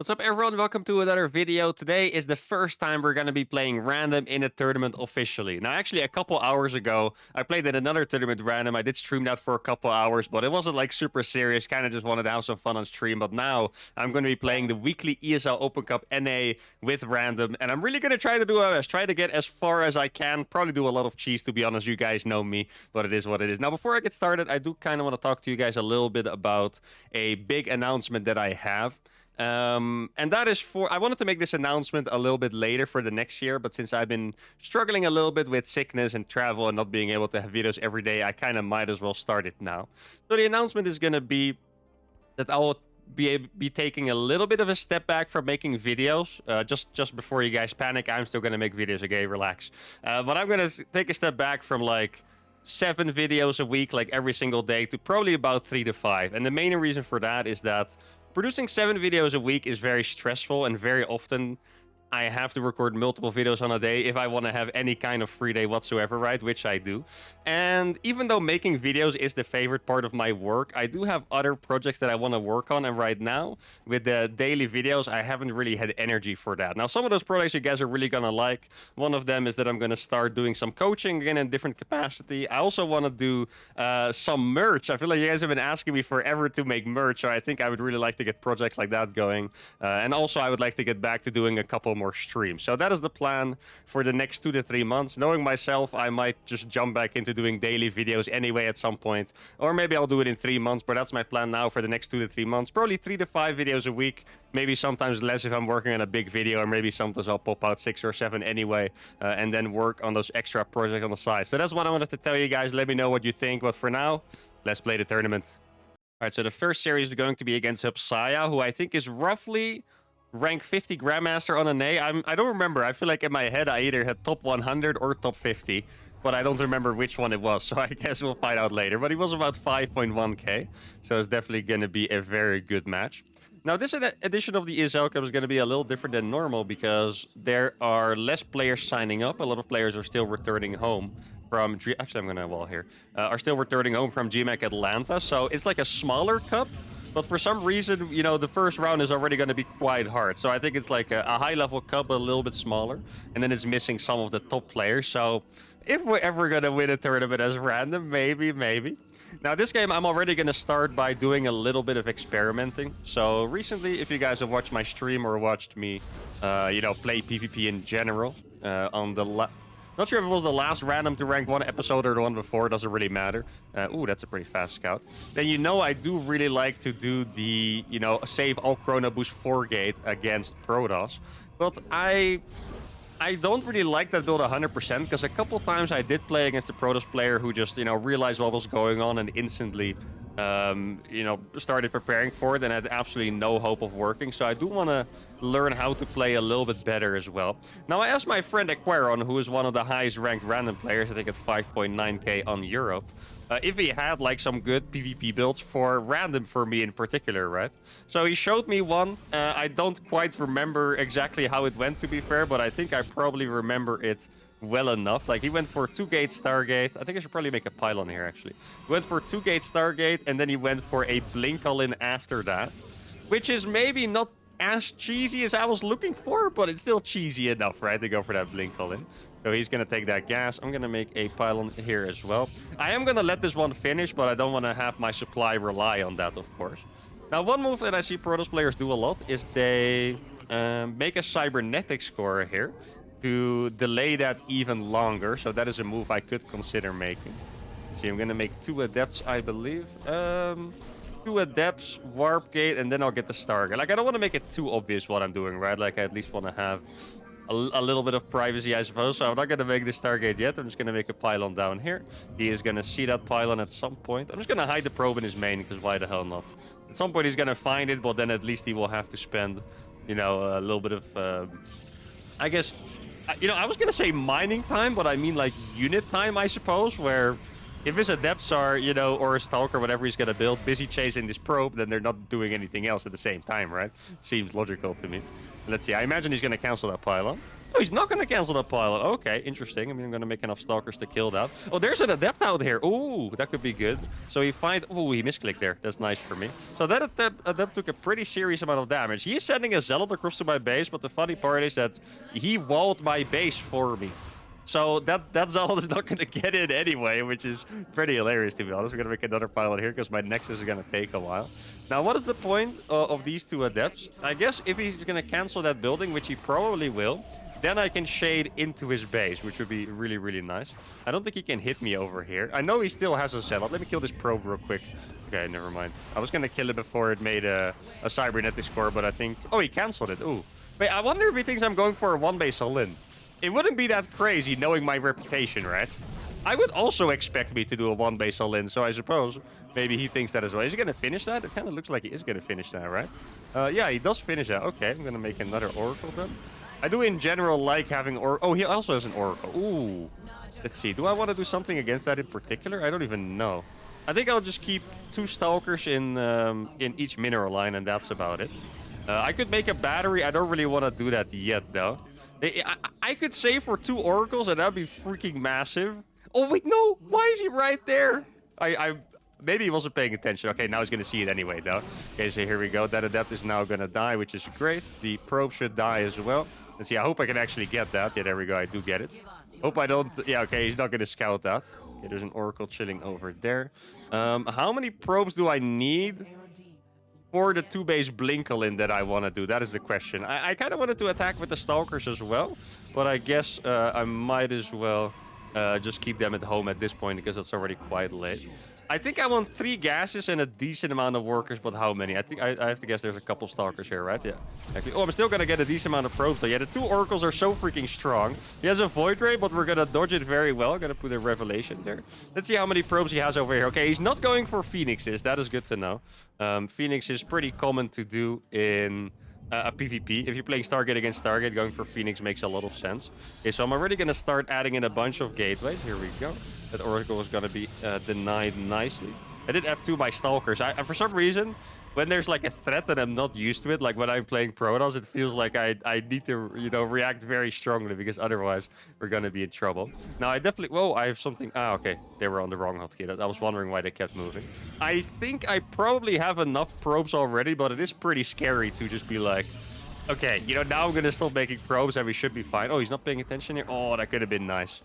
What's up, everyone? Welcome to another video. Today is the first time we're going to be playing random in a tournament officially. Now, actually, a couple hours ago, I played in another tournament random. I did stream that for a couple hours, but it wasn't like super serious. Kind of just wanted to have some fun on stream. But now I'm going to be playing the weekly ESL Open Cup NA with random, and I'm really going to try to do my best. Try to get as far as I can. Probably do a lot of cheese, to be honest. You guys know me, but it is what it is. Now, before I get started, I do kind of want to talk to you guys a little bit about a big announcement that I have. And that is I wanted to make this announcement a little bit later for the next year, but since I've been struggling a little bit with sickness and travel and not being able to have videos every day, I kind of might as well start it now. So the announcement is going to be that I will be taking a little bit of a step back from making videos. Just before you guys panic, I'm still going to make videos, okay? Relax. But I'm going to take a step back from like 7 videos a week, like every single day, to probably about 3 to 5. And the main reason for that is that producing 7 videos a week is very stressful, and very often I have to record multiple videos on a day if I want to have any kind of free day whatsoever, right? Which I do. And even though making videos is the favorite part of my work, I do have other projects that I want to work on. And right now, with the daily videos, I haven't really had energy for that. Now, some of those projects you guys are really going to like. One of them is that I'm going to start doing some coaching again in a different capacity. I also want to do some merch. I feel like you guys have been asking me forever to make merch, so I think I would really like to get projects like that going. And also, I would like to get back to doing a couple more streams. So that is the plan for the next 2 to 3 months. Knowing myself, I might just jump back into doing daily videos anyway at some point, or maybe I'll do it in 3 months, but that's my plan now for the next 2 to 3 months. Probably 3 to 5 videos a week, maybe sometimes less if I'm working on a big video, or maybe sometimes I'll pop out 6 or 7 anyway, and then work on those extra projects on the side. So that's what I wanted to tell you guys. Let me know what you think, but for now, let's play the tournament. All right, so the first series is going to be against Hupsaya, who I think is roughly rank 50 Grandmaster on an A. I don't remember. I feel like in my head I either had top 100 or top 50, but I don't remember which one it was, so I guess we'll find out later. But he was about 5.1k, so it's definitely going to be a very good match. Now, this edition of the ESL Cup is going to be a little different than normal because there are less players signing up. A lot of players are still returning home from... Actually, I'm going to wall here. Are still returning home from GMAC Atlanta, so it's like a smaller cup. But for some reason, you know, the first round is already going to be quite hard. So I think it's like a high-level cup, but a little bit smaller. And then it's missing some of the top players. So if we're ever going to win a tournament as random, maybe. Now, this game, I'm already going to start by doing a little bit of experimenting. So recently, if you guys have watched my stream or watched me, you know, play PvP in general, on the... Not sure if it was the last random to rank 1 episode or the one before. Doesn't really matter. Ooh, that's a pretty fast scout. Then you know I do really like to do the, you know, save all Chrono Boost 4 gate against Protoss. But I don't really like that build 100% because a couple times I did play against a Protoss player who just, you know, realized what was going on and instantly, you know, started preparing for it and had absolutely no hope of working. So I do want to learn how to play a little bit better as well. Now, I asked my friend Aquaron, who is one of the highest ranked random players, I think at 5.9k on Europe, if he had like some good PvP builds for random for me in particular, right? So he showed me one. I don't quite remember exactly how it went, to be fair, but I think I probably remember it well enough. Like, he went for 2-gate Stargate. I think I should probably make a pylon here, actually. He went for 2-gate Stargate, and then he went for a Blink All-In after that, which is maybe not as cheesy as I was looking for, but it's still cheesy enough, right, to go for that Blink All-In. So he's going to take that gas. I'm going to make a pylon here as well. I am going to let this one finish, but I don't want to have my supply rely on that, of course. Now, one move that I see Protoss players do a lot is they make a cybernetic score here to delay that even longer. So that is a move I could consider making. Let's see, I'm going to make 2 adepts, I believe. 2 adepts, warp gate, and then I'll get the Stargate. Like, I don't want to make it too obvious what I'm doing, right? Like, I at least want to have a little bit of privacy, I suppose. So I'm not going to make the Stargate yet. I'm just going to make a pylon down here. He is going to see that pylon at some point. I'm just going to hide the probe in his main, because why the hell not? At some point, he's going to find it, but then at least he will have to spend, you know, a little bit of, I guess, you know, I was going to say mining time, but I mean, like, unit time, I suppose, where if his adepts are, you know, or a stalker, whatever he's going to build, busy chasing this probe, then they're not doing anything else at the same time, right? Seems logical to me. Let's see. I imagine he's going to cancel that pylon. Oh, he's not going to cancel the pilot. Okay, interesting. I mean, I'm going to make enough stalkers to kill that. Oh, there's an adept out here. Ooh, that could be good. So he find... Oh, he misclicked there. That's nice for me. So that adept took a pretty serious amount of damage. He is sending a zealot across to my base, but the funny part is that he walled my base for me. So that zealot is not going to get in anyway, which is pretty hilarious, to be honest. We're going to make another pilot here because my Nexus is going to take a while. Now, what is the point of these two adepts? I guess if he's going to cancel that building, which he probably will, then I can shade into his base, which would be really, really nice. I don't think he can hit me over here. I know he still has a zealot. Let me kill this probe real quick. Okay, never mind. I was going to kill it before it made a cybernetic score, but I think... Oh, he canceled it. Ooh. Wait, I wonder if he thinks I'm going for a one-base all-in. It wouldn't be that crazy knowing my reputation, right? I would also expect me to do a one-base all-in, so I suppose maybe he thinks that as well. Is he going to finish that? It kind of looks like he is going to finish that, right? Yeah, he does finish that. Okay, I'm going to make another Oracle then. I do in general like having... Oh, he also has an Oracle. Ooh. Let's see. Do I want to do something against that in particular? I don't even know. I think I'll just keep 2 Stalkers in each mineral line, and that's about it. I could make a battery. I don't really want to do that yet, though. I could save for 2 Oracles, and that'd be freaking massive. Oh, wait, no. Why is he right there? Maybe he wasn't paying attention. Okay, now he's going to see it anyway, though. Okay, so here we go. That adept is now going to die, which is great. The probe should die as well. Let's see. I hope I can actually get that. Yeah, there we go. I do get it. Hope I don't... Yeah, okay, he's not going to scout that. Okay, there's an Oracle chilling over there. How many probes do I need for the 2-base Blinkolin that I want to do? That is the question. I kind of wanted to attack with the Stalkers as well, but I guess I might as well just keep them at home at this point because it's already quite late. I think I want 3 gases and a decent amount of workers, but how many? I think I have to guess there's a couple Stalkers here, right? Yeah. Actually, oh, I'm still going to get a decent amount of probes, though. Yeah, the 2 Oracles are so freaking strong. He has a Void Ray, but we're going to dodge it very well. Going to put a Revelation there. Let's see how many probes he has over here. Okay, he's not going for Phoenixes. That is good to know. Phoenix is pretty common to do in a PvP. If you're playing Stargate against Stargate, going for Phoenix makes a lot of sense. Okay, so I'm already going to start adding in a bunch of gateways. Here we go. That Oracle is going to be denied nicely. I did F2 by Stalkers. For some reason, when there's like a threat that I'm not used to it, like when I'm playing Protoss, it feels like I need to, react very strongly because otherwise we're going to be in trouble. Now, I definitely... Whoa, I have something... Ah, okay. They were on the wrong hotkey. I was wondering why they kept moving. I think I probably have enough probes already, but it is pretty scary to just be like, okay, now I'm going to stop making probes and we should be fine. Oh, he's not paying attention here. Oh, that could have been nice.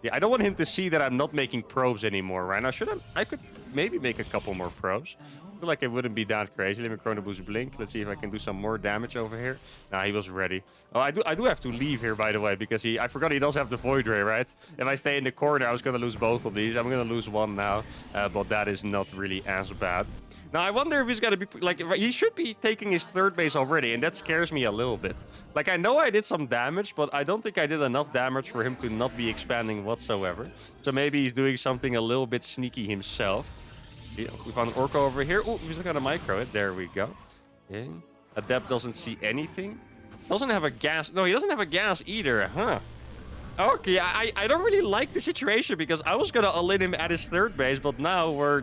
Yeah, I don't want him to see that I'm not making probes anymore, right? Now, I could maybe make a couple more probes. I feel like it wouldn't be that crazy. Let me Chrono Boost Blink. Let's see if I can do some more damage over here. Nah, he was ready. Oh, I do have to leave here, by the way, because I forgot he does have the Void Ray, right? If I stay in the corner, I was going to lose both of these. I'm going to lose one now, but that is not really as bad. Now, I wonder if he's going to be... Like, he should be taking his 3rd base already, and that scares me a little bit. Like, I know I did some damage, but I don't think I did enough damage for him to not be expanding whatsoever. So maybe he's doing something a little bit sneaky himself. Yeah, we found an Orca over here. Oh, he's going to micro it. There we go. Okay. Adept doesn't see anything. Doesn't have a gas. No, he doesn't have a gas either, huh? Okay, I don't really like the situation because I was going to all-in him at his 3rd base, but now we're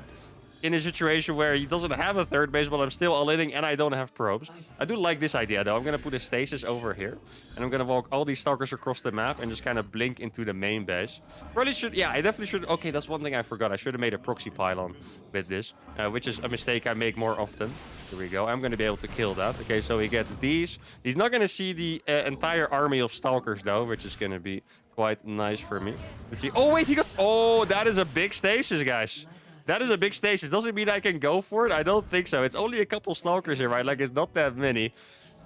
in a situation where he doesn't have a 3rd base, but I'm still all-inning and I don't have probes. I do like this idea, though. I'm going to put a stasis over here, and I'm going to walk all these Stalkers across the map and just kind of blink into the main base. Probably should... Yeah, I definitely should... Okay, that's one thing I forgot. I should have made a proxy pylon with this, which is a mistake I make more often. Here we go. I'm going to be able to kill that. Okay, so he gets these. He's not going to see the entire army of Stalkers, though, which is going to be quite nice for me. Let's see. Oh, wait, he got... Oh, that is a big stasis, guys. That is a big stasis. Doesn't mean I can go for it. I don't think so. It's only a couple Stalkers here, right? Like, it's not that many.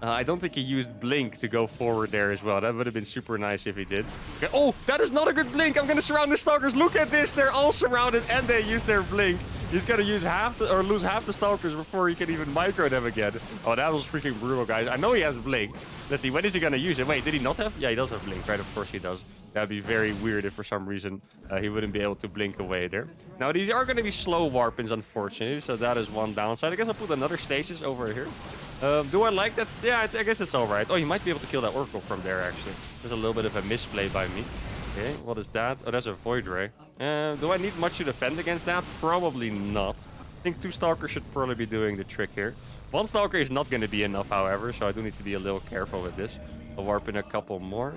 I don't think he used Blink to go forward there as well. That would have been super nice if he did. Okay. Oh, that is not a good Blink. I'm going to surround the Stalkers. Look at this. They're all surrounded and they use their Blink. He's going to use lose half the Stalkers before he can even micro them again. Oh, that was freaking brutal, guys. I know he has Blink. Let's see. When is he going to use it? Wait, did he not have? Yeah, he does have Blink, right? Of course he does. That'd be very weird if for some reason he wouldn't be able to blink away there. Now, these are going to be slow warpins, unfortunately. So that is one downside. I guess I'll put another stasis over here. Do I like that? Yeah, I guess it's all right. Oh, you might be able to kill that Oracle from there, actually. There's a little bit of a misplay by me. Okay, what is that? Oh, that's a Void Ray. Do I need much to defend against that? Probably not. I think 2 Stalkers should probably be doing the trick here. 1 Stalker is not going to be enough, however, so I do need to be a little careful with this. I'll warp in a couple more.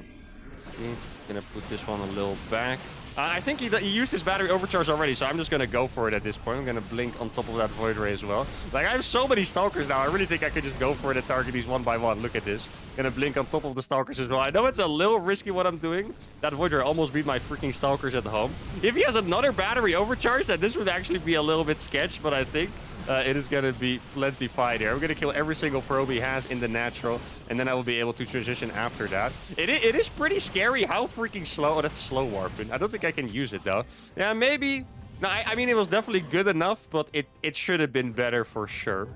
Let's see. Gonna put this one a little back. I think he used his battery overcharge already, so I'm just gonna go for it at this point. I'm gonna blink on top of that Void Ray as well. Like, I have so many Stalkers now. I really think I could just go for it and target these one by one. Look at this. Gonna blink on top of the Stalkers as well. I know it's a little risky what I'm doing. That Void Ray almost beat my freaking Stalkers at home. If he has another battery overcharge, then this would actually be a little bit sketch, but I think it is going to be plenty fine here. We're going to kill every single probe he has in the natural, and then I will be able to transition after that. It is pretty scary how freaking slow. Oh, that's slow warping. I don't think I can use it, though. Yeah, maybe. No, I mean, it was definitely good enough, but it should have been better for sure.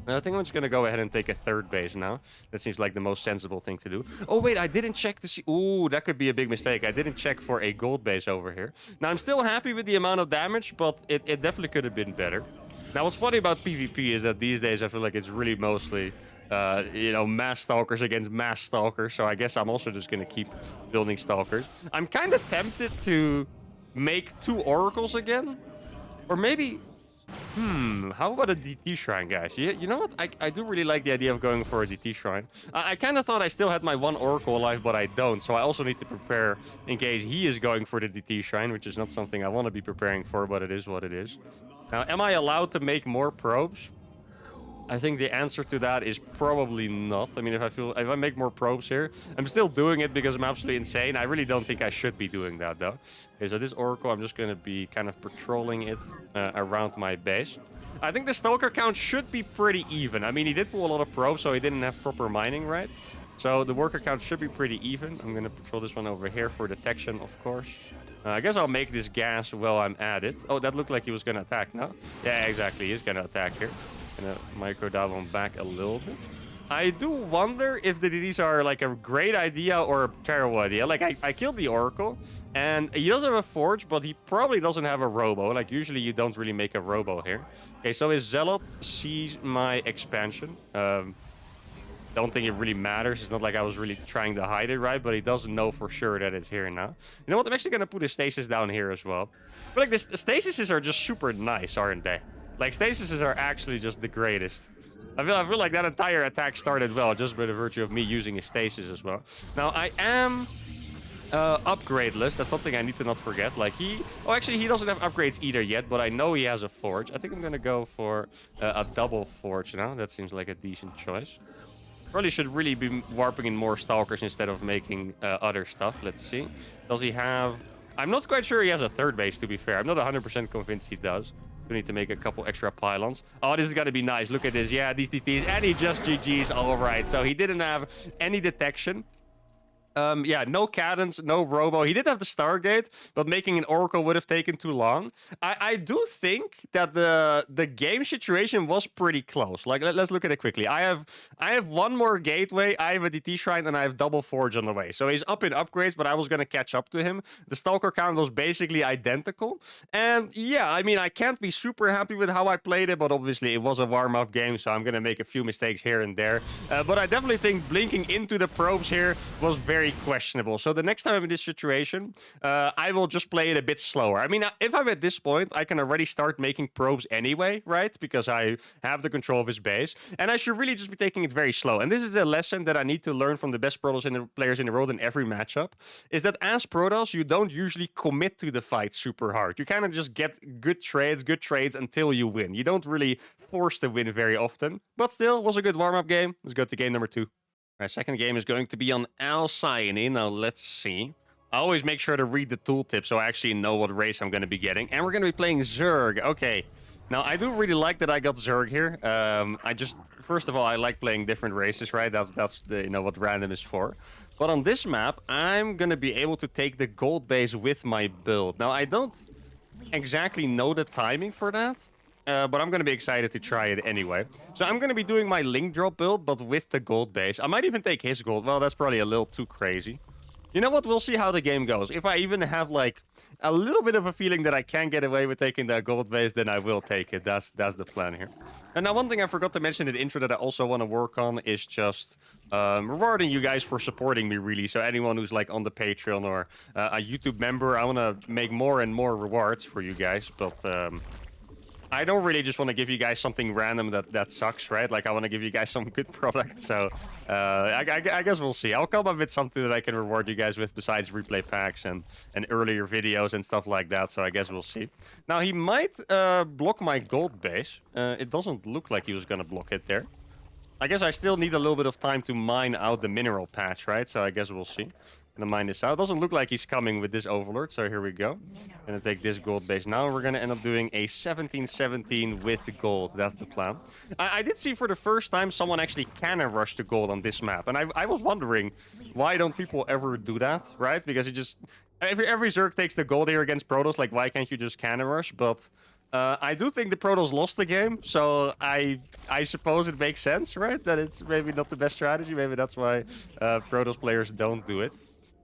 I think I'm just going to go ahead and take a third base now. That seems like the most sensible thing to do. Oh, wait, I didn't check to see... Ooh, that could be a big mistake. I didn't check for a gold base over here. Now, I'm still happy with the amount of damage, but it definitely could have been better. Now, what's funny about PvP is that these days I feel like it's really mostly, you know, mass stalkers against mass stalkers. So I guess I'm also just going to keep building stalkers. I'm kind of tempted to make 2 oracles again. Or maybe... how about a DT shrine, guys? You know what? I do really like the idea of going for a DT shrine. I kind of thought I still had my 1 oracle alive, but I don't. So I also need to prepare in case he is going for the DT shrine, which is not something I want to be preparing for, but it is what it is. Now, am I allowed to make more probes? I think the answer to that is probably not. I mean, if I make more probes here, I'm still doing it because I'm absolutely insane. I really don't think I should be doing that, though. Okay, so this Oracle, I'm just going to be kind of patrolling it around my base. I think the Stalker count should be pretty even. I mean, he did pull a lot of probes, so he didn't have proper mining, right? So the worker count should be pretty even. I'm going to patrol this one over here for detection, of course. I guess I'll make this gas while I'm at it. Oh, that looked like he was going to attack, no? Yeah, exactly. He's going to attack here. Gonna micro dive on back a little bit. I do wonder if the DDs are like a great idea or a terrible idea. Like, I killed the Oracle, and he does have a Forge, but he probably doesn't have a Robo. Like, usually you don't really make a Robo here. Okay, so his Zealot sees my expansion. Don't think it really matters. It's not like I was really trying to hide it, right? But he doesn't know for sure that it's here now. You know what? I'm actually going to put a stasis down here as well. But like, the stasises are just super nice, aren't they? Like, stasises are actually just the greatest. I feel like that entire attack started well, just by the virtue of me using a stasis as well. Now, I am upgradeless. That's something I need to not forget. Like, oh, actually, he doesn't have upgrades either yet, but I know he has a Forge. I think I'm going to go for a double Forge now. That seems like a decent choice. Probably should really be warping in more Stalkers instead of making other stuff. Let's see. Does he have... I'm not quite sure he has a third base, to be fair. I'm not 100% convinced he does. We need to make a couple extra pylons. Oh, this is going to be nice. Look at this. Yeah, these DTs. And he just GG's. All right. So he didn't have any detection. Yeah, no cadence, no robo. He did have the Stargate, but making an Oracle would have taken too long. I do think that the game situation was pretty close. Like, let's look at it quickly. I have one more gateway, I have a DT shrine, and I have double Forge on the way. So he's up in upgrades, but I was going to catch up to him. The Stalker count was basically identical. And yeah, I mean, I can't be super happy with how I played it, but obviously it was a warm-up game, so I'm going to make a few mistakes here and there. But I definitely think blinking into the probes here was very questionable. So the next time I'm in this situation, I will just play it a bit slower. I mean, if I'm at this point, I can already start making probes anyway, right? Because I have the control of his base. And I should really just be taking it very slow. And this is a lesson that I need to learn from the best players in the world in every matchup, is that as Protoss, you don't usually commit to the fight super hard. You kind of just get good trades until you win. You don't really force to win very often. But still, was a good warm-up game. Let's go to game number 2. Our second game is going to be on Alcyone. Now, let's see. I always make sure to read the tooltip so I actually know what race I'm going to be getting. And we're going to be playing Zerg. Okay. Now, I do really like that I got Zerg here. First of all, I like playing different races, right? That's the, you know, what random is for. But on this map, I'm going to be able to take the gold base with my build. Now, I don't exactly know the timing for that. But I'm going to be excited to try it anyway. So I'm going to be doing my link drop build, but with the gold base. I might even take his gold. Well, that's probably a little too crazy. You know what? We'll see how the game goes. If I even have, like, a little bit of a feeling that I can get away with taking that gold base, then I will take it. That's the plan here. And now, one thing I forgot to mention in the intro that I also want to work on is just rewarding you guys for supporting me, really. So anyone who's, like, on the Patreon or a YouTube member, I want to make more and more rewards for you guys. But... I don't really just want to give you guys something random that sucks, right? Like, I want to give you guys some good product. So, I guess we'll see. I'll come up with something that I can reward you guys with besides replay packs and earlier videos and stuff like that. So I guess we'll see. Now, he might block my gold base. It doesn't look like he was going to block it there. I guess I still need a little bit of time to mine out the mineral patch, right? So I guess we'll see. Gonna mine this out. Doesn't look like he's coming with this overlord, so here we go. Gonna take this gold base now. We're gonna end up doing a 17-17 with the gold. That's the plan. I did see for the first time someone actually cannon rush the gold on this map, and I was wondering why don't people ever do that, right? Because it just every Zerg takes the gold here against Protoss. Like, why can't you just cannon rush? But I do think the Protoss lost the game, so I suppose it makes sense, right? That it's maybe not the best strategy. Maybe that's why Protoss players don't do it.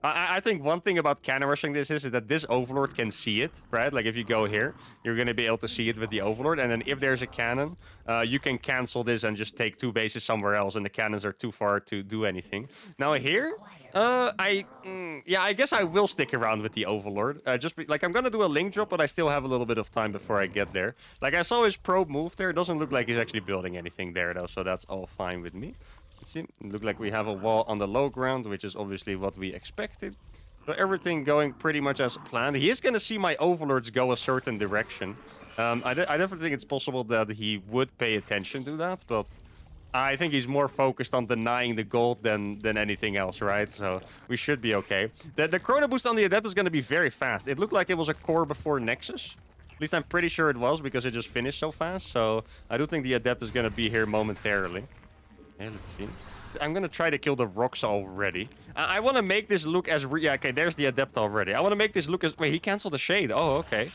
I think one thing about cannon rushing this is that this overlord can see it, right? Like, if you go here, you're going to be able to see it with the overlord. And then if there's a cannon, you can cancel this and just take 2 bases somewhere else. And the cannons are too far to do anything. Now here, yeah, I guess I will stick around with the overlord. Like, I'm going to do a link drop, but I still have a little bit of time before I get there. Like, I saw his probe move there. It doesn't look like he's actually building anything there, though. So that's all fine with me. See, it looks like we have a wall on the low ground, which is obviously what we expected. So everything going pretty much as planned. He is going to see my overlords go a certain direction. I definitely think it's possible that he would pay attention to that, but I think he's more focused on denying the gold than anything else, right? So we should be okay. The chrono boost on the adept is going to be very fast. It looked like it was a core before Nexus. At least I'm pretty sure it was, because it just finished so fast. So I do think the adept is going to be here momentarily. Okay, let's see. I'm gonna try to kill the rocks already. I want to make this look as yeah, okay, there's the adept already. I want to make this look as... Wait, he canceled the shade. Oh, okay.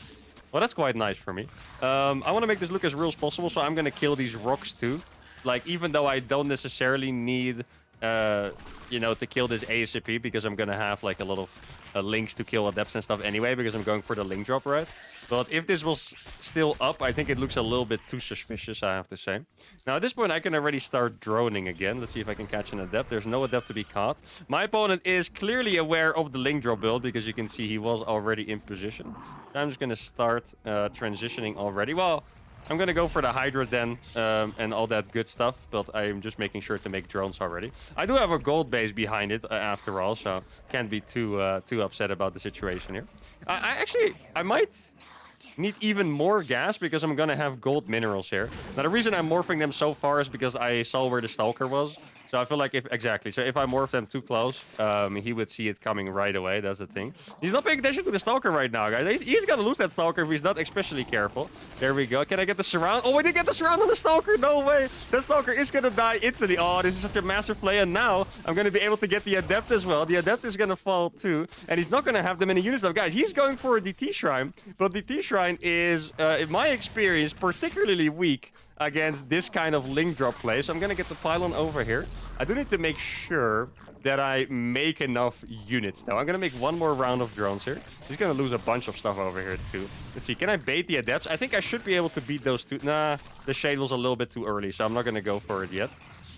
Well, that's quite nice for me. I want to make this look as real as possible, so I'm gonna kill these rocks too. Like, even though I don't necessarily need, you know, to kill this ASAP, because I'm gonna have, like, a lot of links to kill adepts and stuff anyway, because I'm going for the link drop, right? But if this was still up, I think it looks a little bit too suspicious, I have to say. Now, at this point, I can already start droning again. Let's see if I can catch an adept. There's no adept to be caught. My opponent is clearly aware of the link drop build, because you can see he was already in position. I'm just going to start transitioning already. Well, I'm going to go for the Hydra then, and all that good stuff, but I'm just making sure to make drones already. I do have a gold base behind it, after all, so can't be too upset about the situation here. I might need even more gas, because I'm gonna have gold minerals here. Now, the reason I'm morphing them so far is because I saw where the Stalker was. So I feel like so if I morph them too close, he would see it coming right away. That's the thing. He's not paying attention to the Stalker right now, guys. He's gonna lose that Stalker if he's not especially careful. There we go. Can I get the surround? Oh, I did get the surround on the Stalker. No way. That Stalker is gonna die instantly. Oh, this is such a massive play. And now I'm gonna be able to get the Adept as well. The Adept is gonna fall too. And he's not gonna have them in units though. Guys, he's going for a DT Shrine. But DT Shrine is, in my experience, particularly weak against this kind of link drop play. So I'm gonna get the pylon over here. I do need to make sure that I make enough units though. I'm gonna make one more round of drones here. He's gonna lose a bunch of stuff over here too. Let's see, can I bait the adepts? I think I should be able to beat those two. Nah, the shade was a little bit too early, so I'm not gonna go for it yet.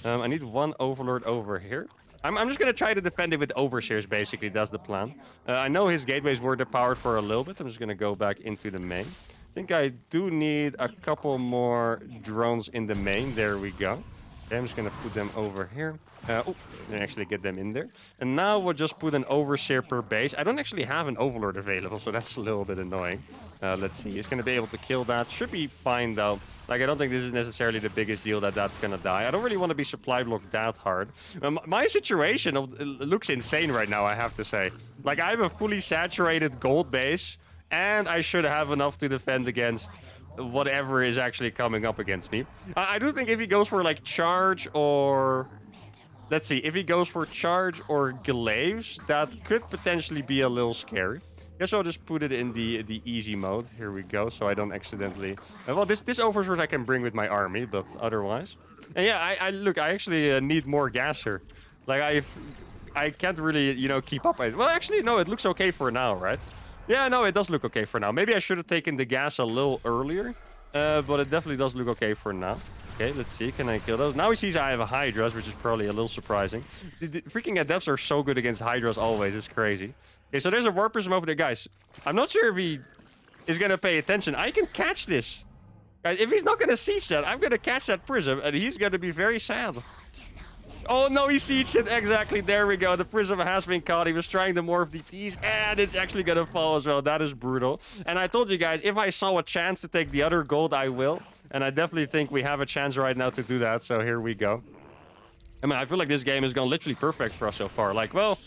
I need one overlord over here. I'm just gonna try to defend it with overseers, basically. That's the plan. I know his gateways were depowered for a little bit. I'm just gonna go back into the main. I think I do need a couple more drones in the main. There we go. Okay, I'm just gonna put them over here. Oh, and actually get them in there. And now we'll just put an overseer per base. I don't actually have an overlord available, so that's a little bit annoying. Let's see. He's gonna be able to kill that. Should be fine though. Like, I don't think this is necessarily the biggest deal that that's gonna die. I don't really want to be supply blocked that hard. My situation looks insane right now, I have to say. Like, I have a fully saturated gold base, and I should have enough to defend against whatever is actually coming up against me. I do think if he goes for, like, charge or... Let's see, if he goes for charge or glaives, that could potentially be a little scary. Guess I'll just put it in the easy mode. Here we go, so I don't accidentally... well, this oversword I can bring with my army, but otherwise... And yeah, I actually need more gas here. Like, I can't really, you know, keep up. Well, actually, no, it looks okay for now, right? Yeah, no, it does look okay for now. Maybe I should have taken the gas a little earlier, but it definitely does look okay for now. Okay, let's see. Can I kill those? Now he sees I have a Hydras, which is probably a little surprising. The freaking Adepts are so good against Hydras always. It's crazy. Okay, so there's a Warp Prism over there. Guys, I'm not sure if he is going to pay attention. I can catch this. Guys, if he's not going to siege that, I'm going to catch that prism, and he's going to be very sad. Oh, no, he sieged it. Exactly. There we go. The prism has been caught. He was trying to morph DTs, and it's actually going to fall as well. That is brutal. And I told you guys, if I saw a chance to take the other gold, I will. And I definitely think we have a chance right now to do that. So here we go. I mean, I feel like this game has gone literally perfect for us so far. Like, well,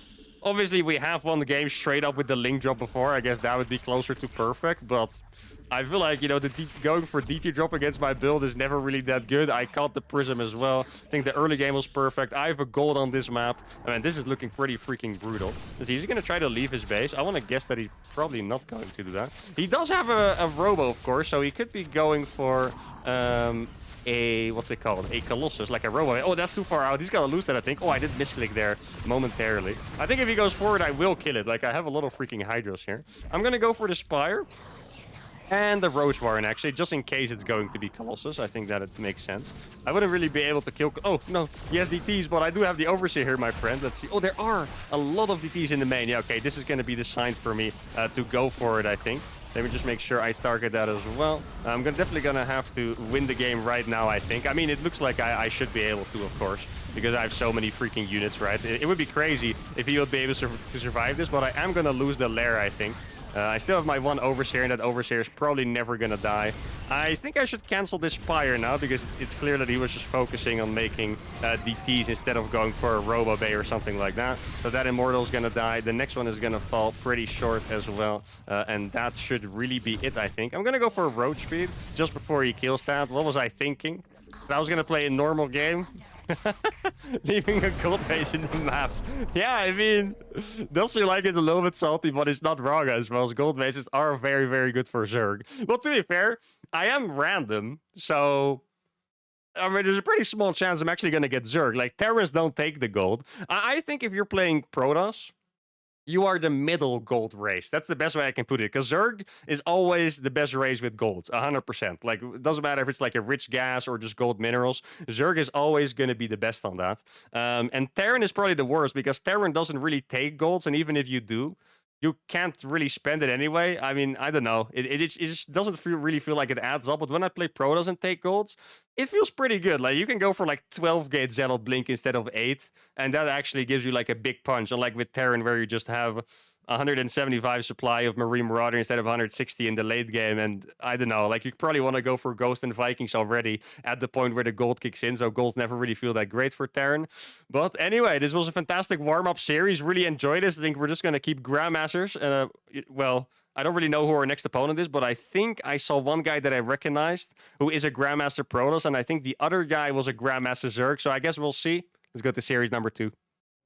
obviously we have won the game straight up with the link drop before. I guess that would be closer to perfect, but I feel like, you know, going for DT drop against my build is never really that good. I caught the prism as well. I think the early game was perfect. I have a gold on this map. I mean, this is looking pretty freaking brutal. Is he going to try to leave his base? I want to guess that he's probably not going to do that. He does have a robo, of course, so he could be going for what's it called? A Colossus, like a robo. Oh, that's too far out. He's gonna lose that, I think. Oh, I did misclick there momentarily. I think if he goes forward, I will kill it. Like, I have a lot of freaking Hydras here. I'm gonna go for the Spire and the Rose Warren, actually, just in case it's going to be Colossus. I think that it makes sense. I wouldn't really be able to kill... Oh, no. He has DTs, but I do have the Overseer here, my friend. Let's see. Oh, there are a lot of DTs in the main. Yeah, okay. This is going to be the sign for me to go for it, I think. Let me just make sure I target that as well. I'm definitely going to have to win the game right now, I think. I mean, it looks like I should be able to, of course, because I have so many freaking units, right? It would be crazy if he would be able to survive this, but I am going to lose the lair, I think. I still have my one Overseer, and that Overseer is probably never going to die. I think I should cancel this Spire now, because it's clear that he was just focusing on making DTs instead of going for a Robo Bay or something like that. So that Immortal is going to die. The next one is going to fall pretty short as well. And that should really be it, I think. I'm going to go for a Road Speed just before he kills that. What was I thinking? That I was going to play a normal game. Leaving a gold base in the maps. Yeah, I mean, does seem like it's a little bit salty, but it's not wrong as well. As gold bases are very, very good for Zerg. Well, to be fair, I am random, so I mean, there's a pretty small chance I'm actually going to get Zerg. Like, Terrans don't take the gold. I think if you're playing Protoss, you are the middle gold race. That's the best way I can put it. Because Zerg is always the best race with golds, 100%. Like, it doesn't matter if it's like a rich gas or just gold minerals. Zerg is always going to be the best on that. And Terran is probably the worst because Terran doesn't really take golds. And even if you do, you can't really spend it anyway. I mean, I don't know. It just doesn't really feel like it adds up. But when I play Protoss and take golds, it feels pretty good. Like, you can go for like 12 gate Zealot Blink instead of 8. And that actually gives you like a big punch. Unlike with Terran, where you just have 175 supply of Marine Marauder instead of 160 in the late game. And I don't know, like, you probably want to go for Ghost and Vikings already at the point where the gold kicks in. So golds never really feel that great for Terran. But anyway, this was a fantastic warm-up series. Really enjoyed this. I think we're just going to keep Grandmasters. Well, I don't really know who our next opponent is, but I think I saw one guy that I recognized who is a Grandmaster Protoss, and I think the other guy was a Grandmaster Zerg. So I guess we'll see. Let's go to series number 2.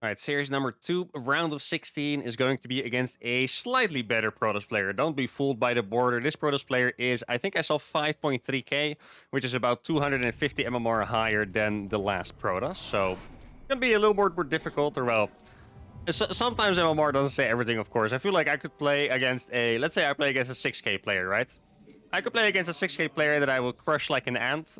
All right, series number 2, round of 16, is going to be against a slightly better Protoss player. Don't be fooled by the border. This Protoss player is, I think I saw 5.3k, which is about 250 MMR higher than the last Protoss. So, it's going to be a little more difficult, or well, sometimes MMR doesn't say everything, of course. I feel like I could play against let's say I play against a 6k player, right? I could play against a 6k player that I will crush like an ant,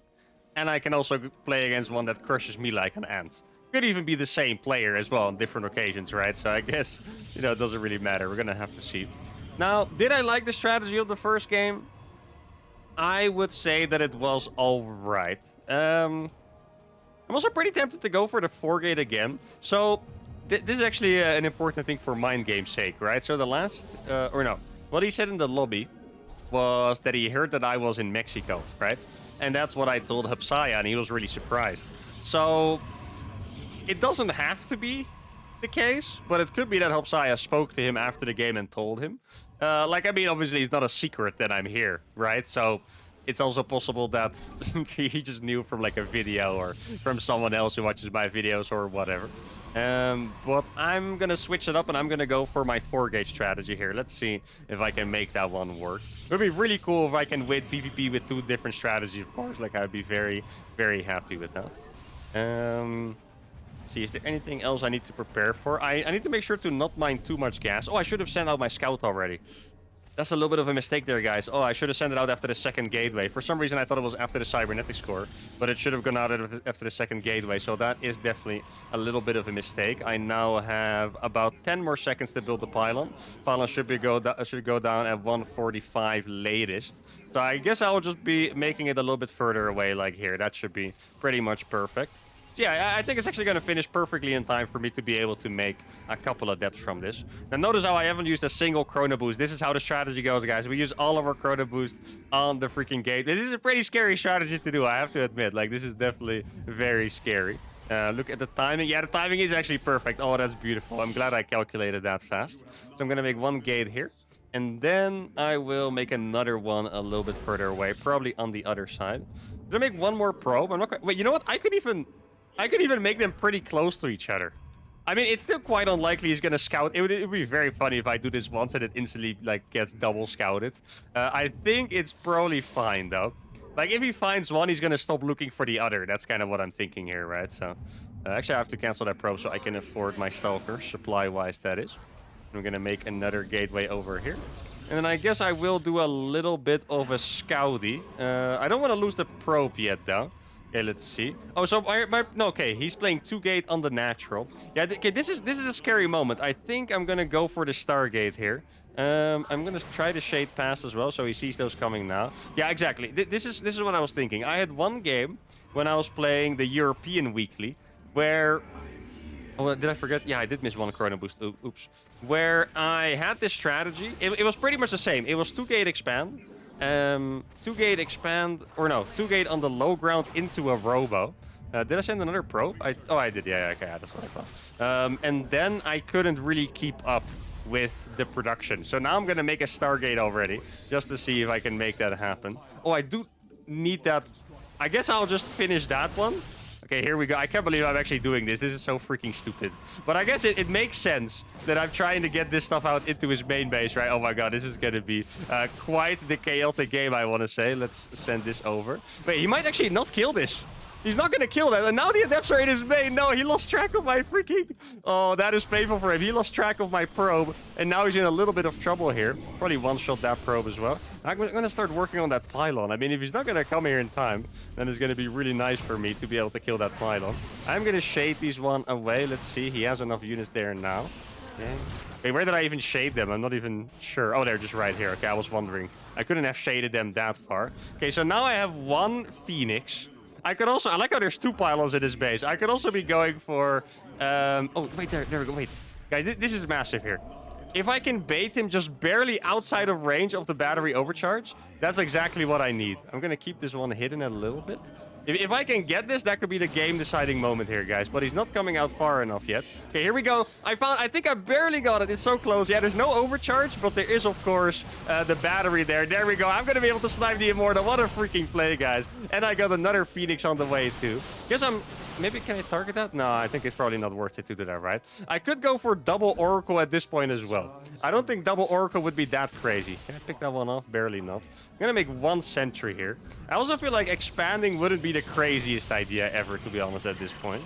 and I can also play against one that crushes me like an ant. Could even be the same player as well on different occasions, right? So I guess, you know, it doesn't really matter. We're going to have to see. Now, did I like the strategy of the first game? I would say that it was all right. I'm also pretty tempted to go for the 4-gate again. So this is actually an important thing for mind game's sake, right? So the last, or no, what he said in the lobby was that he heard that I was in Mexico, right? And that's what I told Hapsaya, and he was really surprised. So it doesn't have to be the case, but it could be that Hapsaya spoke to him after the game and told him. Like, I mean, obviously, it's not a secret that I'm here, right? So it's also possible that he just knew from, like, a video or from someone else who watches my videos or whatever. But I'm going to switch it up, and I'm going to go for my 4-gate strategy here. Let's see if I can make that one work. It would be really cool if I can win PvP with 2 different strategies, of course. Like, I'd be very, very happy with that. See, is there anything else I need to prepare for? I need to make sure to not mine too much gas. Oh, I should have sent out my scout already. That's a little bit of a mistake there, guys. Oh, I should have sent it out after the second gateway. For some reason, I thought it was after the cybernetics core, but it should have gone out after the second gateway. So that is definitely a little bit of a mistake. I now have about 10 more seconds to build the pylon. Pylon should go down at 145 latest. So I guess I'll just be making it a little bit further away, like here. That should be pretty much perfect. So yeah, I think it's actually going to finish perfectly in time for me to be able to make a couple of depths from this. Now notice how I haven't used a single chrono boost. This is how the strategy goes, guys. We use all of our chrono boost on the freaking gate. This is a pretty scary strategy to do, I have to admit. Like, this is definitely very scary. Look at the timing. Yeah, the timing is actually perfect. Oh, that's beautiful. I'm glad I calculated that fast. So I'm going to make one gate here. And then I will make another one a little bit further away, probably on the other side. Did I make one more probe? I'm not quite... Wait, you know what? I could even make them pretty close to each other. I mean, it's still quite unlikely he's gonna scout. It would be very funny if I do this once and it instantly, like, gets double scouted. I think it's probably fine, though. Like, if he finds one, he's gonna stop looking for the other. That's kind of what I'm thinking here, right? So, actually, I have to cancel that probe so I can afford my Stalker, supply-wise, that is. I'm gonna make another gateway over here. And then I guess I will do a little bit of a scouty. I don't want to lose the probe yet, though. Okay, let's see. Oh, so no, okay, he's playing 2-gate on the natural. Yeah, okay, this is a scary moment. I think I'm gonna go for the Stargate here. I'm gonna try the Shade Pass as well, so he sees those coming now. Yeah, exactly. This is what I was thinking. I had one game when I was playing the European Weekly where... Oh, did I forget? Yeah, I did miss one chrono boost. Oops. Where I had this strategy. It was pretty much the same. It was 2-gate expand. 2-gate expand, or no, 2-gate on the low ground into a robo. Did I send another probe? Oh, I did. Yeah, okay, that's what I thought. And then I couldn't really keep up with the production. So now I'm going to make a Stargate already, just to see if I can make that happen. Oh, I do need that. I guess I'll just finish that one. Okay, here we go. I can't believe I'm actually doing this. This is so freaking stupid. But I guess it makes sense that I'm trying to get this stuff out into his main base, right? Oh my god, this is going to be quite the chaotic game, I want to say. Let's send this over. Wait, he might actually not kill this. He's not going to kill that. And now the adepts are in his main. No, he lost track of my freaking... Oh, that is painful for him. He lost track of my probe. And now he's in a little bit of trouble here. Probably one-shot that probe as well. I'm going to start working on that pylon. I mean, if he's not going to come here in time, then it's going to be really nice for me to be able to kill that pylon. I'm going to shade these one away. Let's see. He has enough units there now. Okay. Wait, where did I even shade them? I'm not even sure. Oh, they're just right here. Okay, I was wondering. I couldn't have shaded them that far. Okay, so now I have one Phoenix. I could also... I like how there's 2 pylons in this base. I could also be going for... oh, wait, there we go. Wait. Guys, this is massive here. If I can bait him just barely outside of range of the battery overcharge, that's exactly what I need. I'm going to keep this one hidden a little bit. If I can get this, that could be the game-deciding moment here, guys. But he's not coming out far enough yet. Okay, here we go. I think I barely got it. It's so close. Yeah, there's no overcharge, but there is, of course, the battery there. There we go. I'm going to be able to snipe the Immortal. What a freaking play, guys. And I got another Phoenix on the way, too. Guess I'm... Maybe can I target that? No, I think it's probably not worth it to do that, right? I could go for double Oracle at this point as well. I don't think double Oracle would be that crazy. Can I pick that one off? Barely not. I'm going to make one sentry here. I also feel like expanding wouldn't be the craziest idea ever, to be honest, at this point.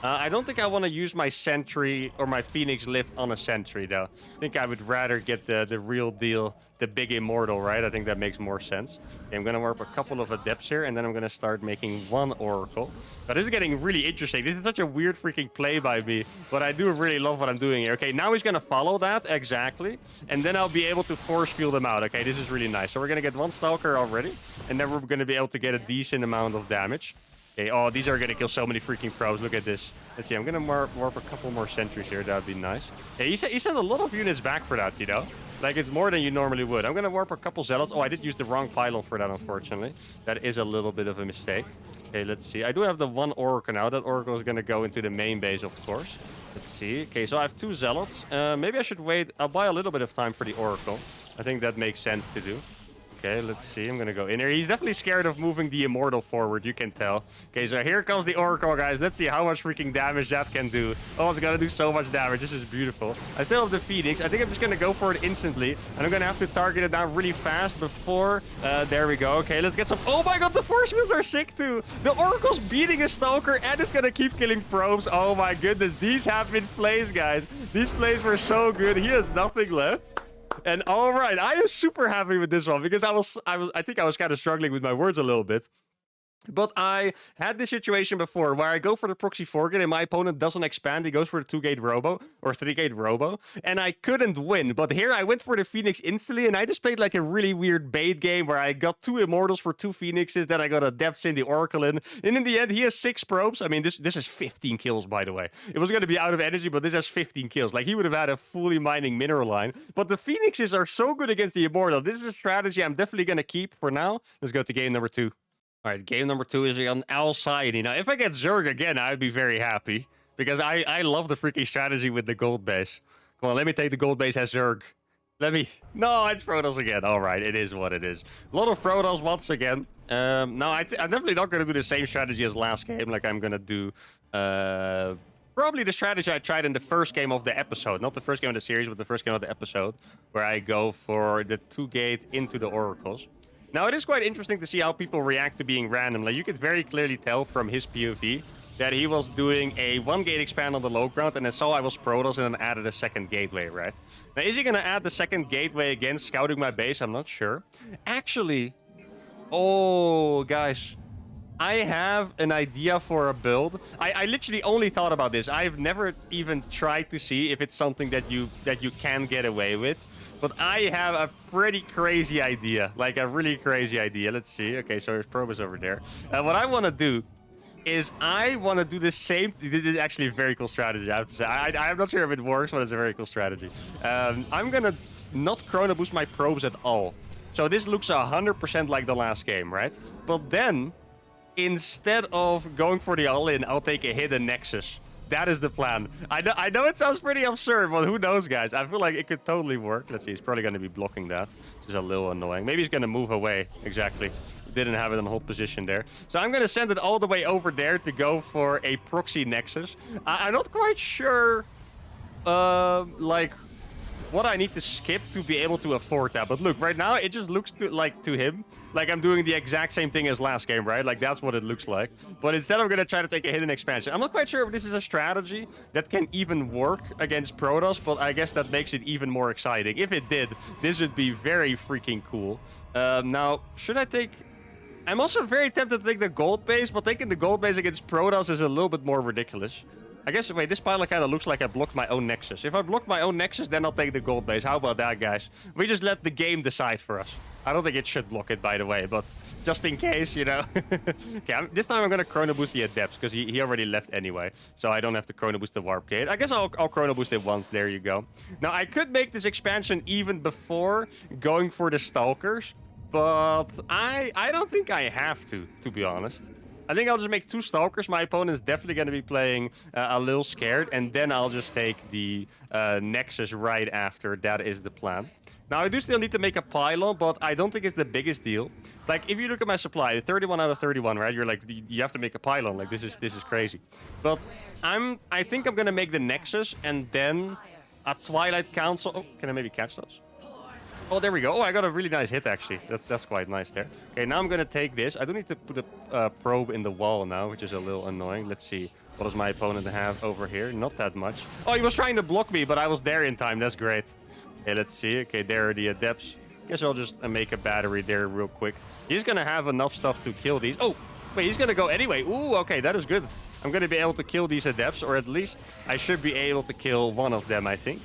I don't think I want to use my sentry or my Phoenix lift on a sentry, though. I think I would rather get the real deal, the big Immortal, right? I think that makes more sense. Okay, I'm going to warp a couple of adepts here, and then I'm going to start making one Oracle. But this is getting really interesting. This is such a weird freaking play by me, but I do really love what I'm doing here. Okay, now he's going to follow that, exactly. And then I'll be able to force field him out. Okay, this is really nice. So we're going to get one Stalker already, and then we're going to be able to get a decent amount of damage. Okay, oh, these are going to kill so many freaking probes. Look at this. Let's see, I'm going to warp a couple more sentries here. That would be nice. Yeah, he sent a lot of units back for that, you know? Like, it's more than you normally would. I'm going to warp a couple zealots. Oh, I did use the wrong pylon for that, unfortunately. That is a little bit of a mistake. Okay, let's see. I do have the one Oracle now. That Oracle is going to go into the main base, of course. Let's see. Okay, so I have 2 zealots. Maybe I should wait. I'll buy a little bit of time for the Oracle. I think that makes sense to do. Okay, let's see. I'm gonna go in here. He's definitely scared of moving the Immortal forward, you can tell. Okay, so here comes the Oracle, guys. Let's see how much freaking damage that can do. Oh, it's gonna do so much damage. This is beautiful. I still have the Phoenix. I think I'm just gonna go for it instantly. And I'm gonna have to target it down really fast before... there we go. Okay, let's get some... Oh my god, the force fields are sick too. The Oracle's beating a Stalker and it's gonna keep killing probes. Oh my goodness, these have been plays, guys. These plays were so good. He has nothing left. And all right, I am super happy with this one because I think I was kind of struggling with my words a little bit. But I had this situation before where I go for the proxy 4-gate and my opponent doesn't expand. He goes for the 2-gate robo or 3-gate robo. And I couldn't win. But here I went for the Phoenix instantly and I just played like a really weird bait game where I got 2 Immortals for 2 Phoenixes. Then I got a Depths in the Oracle in. And in the end, he has 6 probes. I mean, this is 15 kills, by the way. It was going to be out of energy, but this has 15 kills. Like, he would have had a fully mining mineral line. But the Phoenixes are so good against the Immortal. This is a strategy I'm definitely going to keep for now. Let's go to game number 2. All right, game number 2 is on Alcyone. Now, if I get Zerg again, I'd be very happy. Because I love the freaking strategy with the gold base. Come on, let me take the gold base as Zerg. Let me... No, it's Protoss again. All right, it is what it is. A lot of Protoss once again. No, I'm definitely not going to do the same strategy as last game. Like, I'm going to do... probably the strategy I tried in the first game of the episode. Not the first game of the series, but the first game of the episode. Where I go for the 2-gate into the Oracles. Now, it is quite interesting to see how people react to being random. Like, you could very clearly tell from his POV that he was doing a 1-gate expand on the low ground, and then saw I was Protoss and then added a 2nd gateway, right? Now, is he going to add the 2nd gateway again, scouting my base? I'm not sure. Actually, oh, guys, I have an idea for a build. I literally only thought about this. I've never even tried to see if it's something that you can get away with. But I have a pretty crazy idea. Like, a really crazy idea. Let's see. Okay, so his probe is over there. What I want to do is I want to do the same... This is actually a very cool strategy, I have to say. I'm not sure if it works, but it's a very cool strategy. I'm going to not chrono boost my probes at all. So this looks 100% like the last game, right? But then, instead of going for the all-in, I'll take a hidden Nexus. That is the plan. I know it sounds pretty absurd, but who knows, guys? I feel like it could totally work. Let's see. He's probably going to be blocking that, which is a little annoying. Maybe he's going to move away. Exactly. Didn't have it in hold position there. So I'm going to send it all the way over there to go for a proxy Nexus. I'm not quite sure, like, what I need to skip to be able to afford that. But look, right now, it just looks to him like I'm doing the exact same thing as last game, right? Like, that's what it looks like. But instead, I'm going to try to take a hidden expansion. I'm not quite sure if this is a strategy that can even work against Protoss, but I guess that makes it even more exciting. If it did, this would be very freaking cool. Now, should I take... I'm also very tempted to take the gold base, but taking the gold base against Protoss is a little bit more ridiculous. I guess, wait, this pilot kind of looks like I blocked my own Nexus. If I block my own Nexus, then I'll take the gold base. How about that, guys? We just let the game decide for us. I don't think it should block it, by the way, but just in case, you know. Okay, this time I'm going to chrono boost the Adepts, because he already left anyway. So I don't have to chrono boost the Warp Gate. I guess I'll chrono boost it once. There you go. Now, I could make this expansion even before going for the Stalkers, but I don't think I have to be honest. I think I'll just make 2 Stalkers. My opponent's definitely going to be playing a little scared. And then I'll just take the Nexus right after. That is the plan. Now, I do still need to make a pylon, but I don't think it's the biggest deal. Like, if you look at my supply, 31 out of 31, right? You're like, you have to make a pylon. Like, this is crazy. But I think I'm going to make the Nexus and then a Twilight Council. Oh, can I maybe catch those? Oh, there we go. Oh, I got a really nice hit, actually. That's quite nice there. Okay, now I'm going to take this. I do need to put a probe in the wall now, which is a little annoying. Let's see. What does my opponent have over here? Not that much. Oh, he was trying to block me, but I was there in time. That's great. Okay, let's see. Okay, there are the Adepts. Guess I'll just make a battery there real quick. He's going to have enough stuff to kill these. Oh, wait, he's going to go anyway. Ooh, okay, that is good. I'm going to be able to kill these Adepts, or at least I should be able to kill one of them, I think.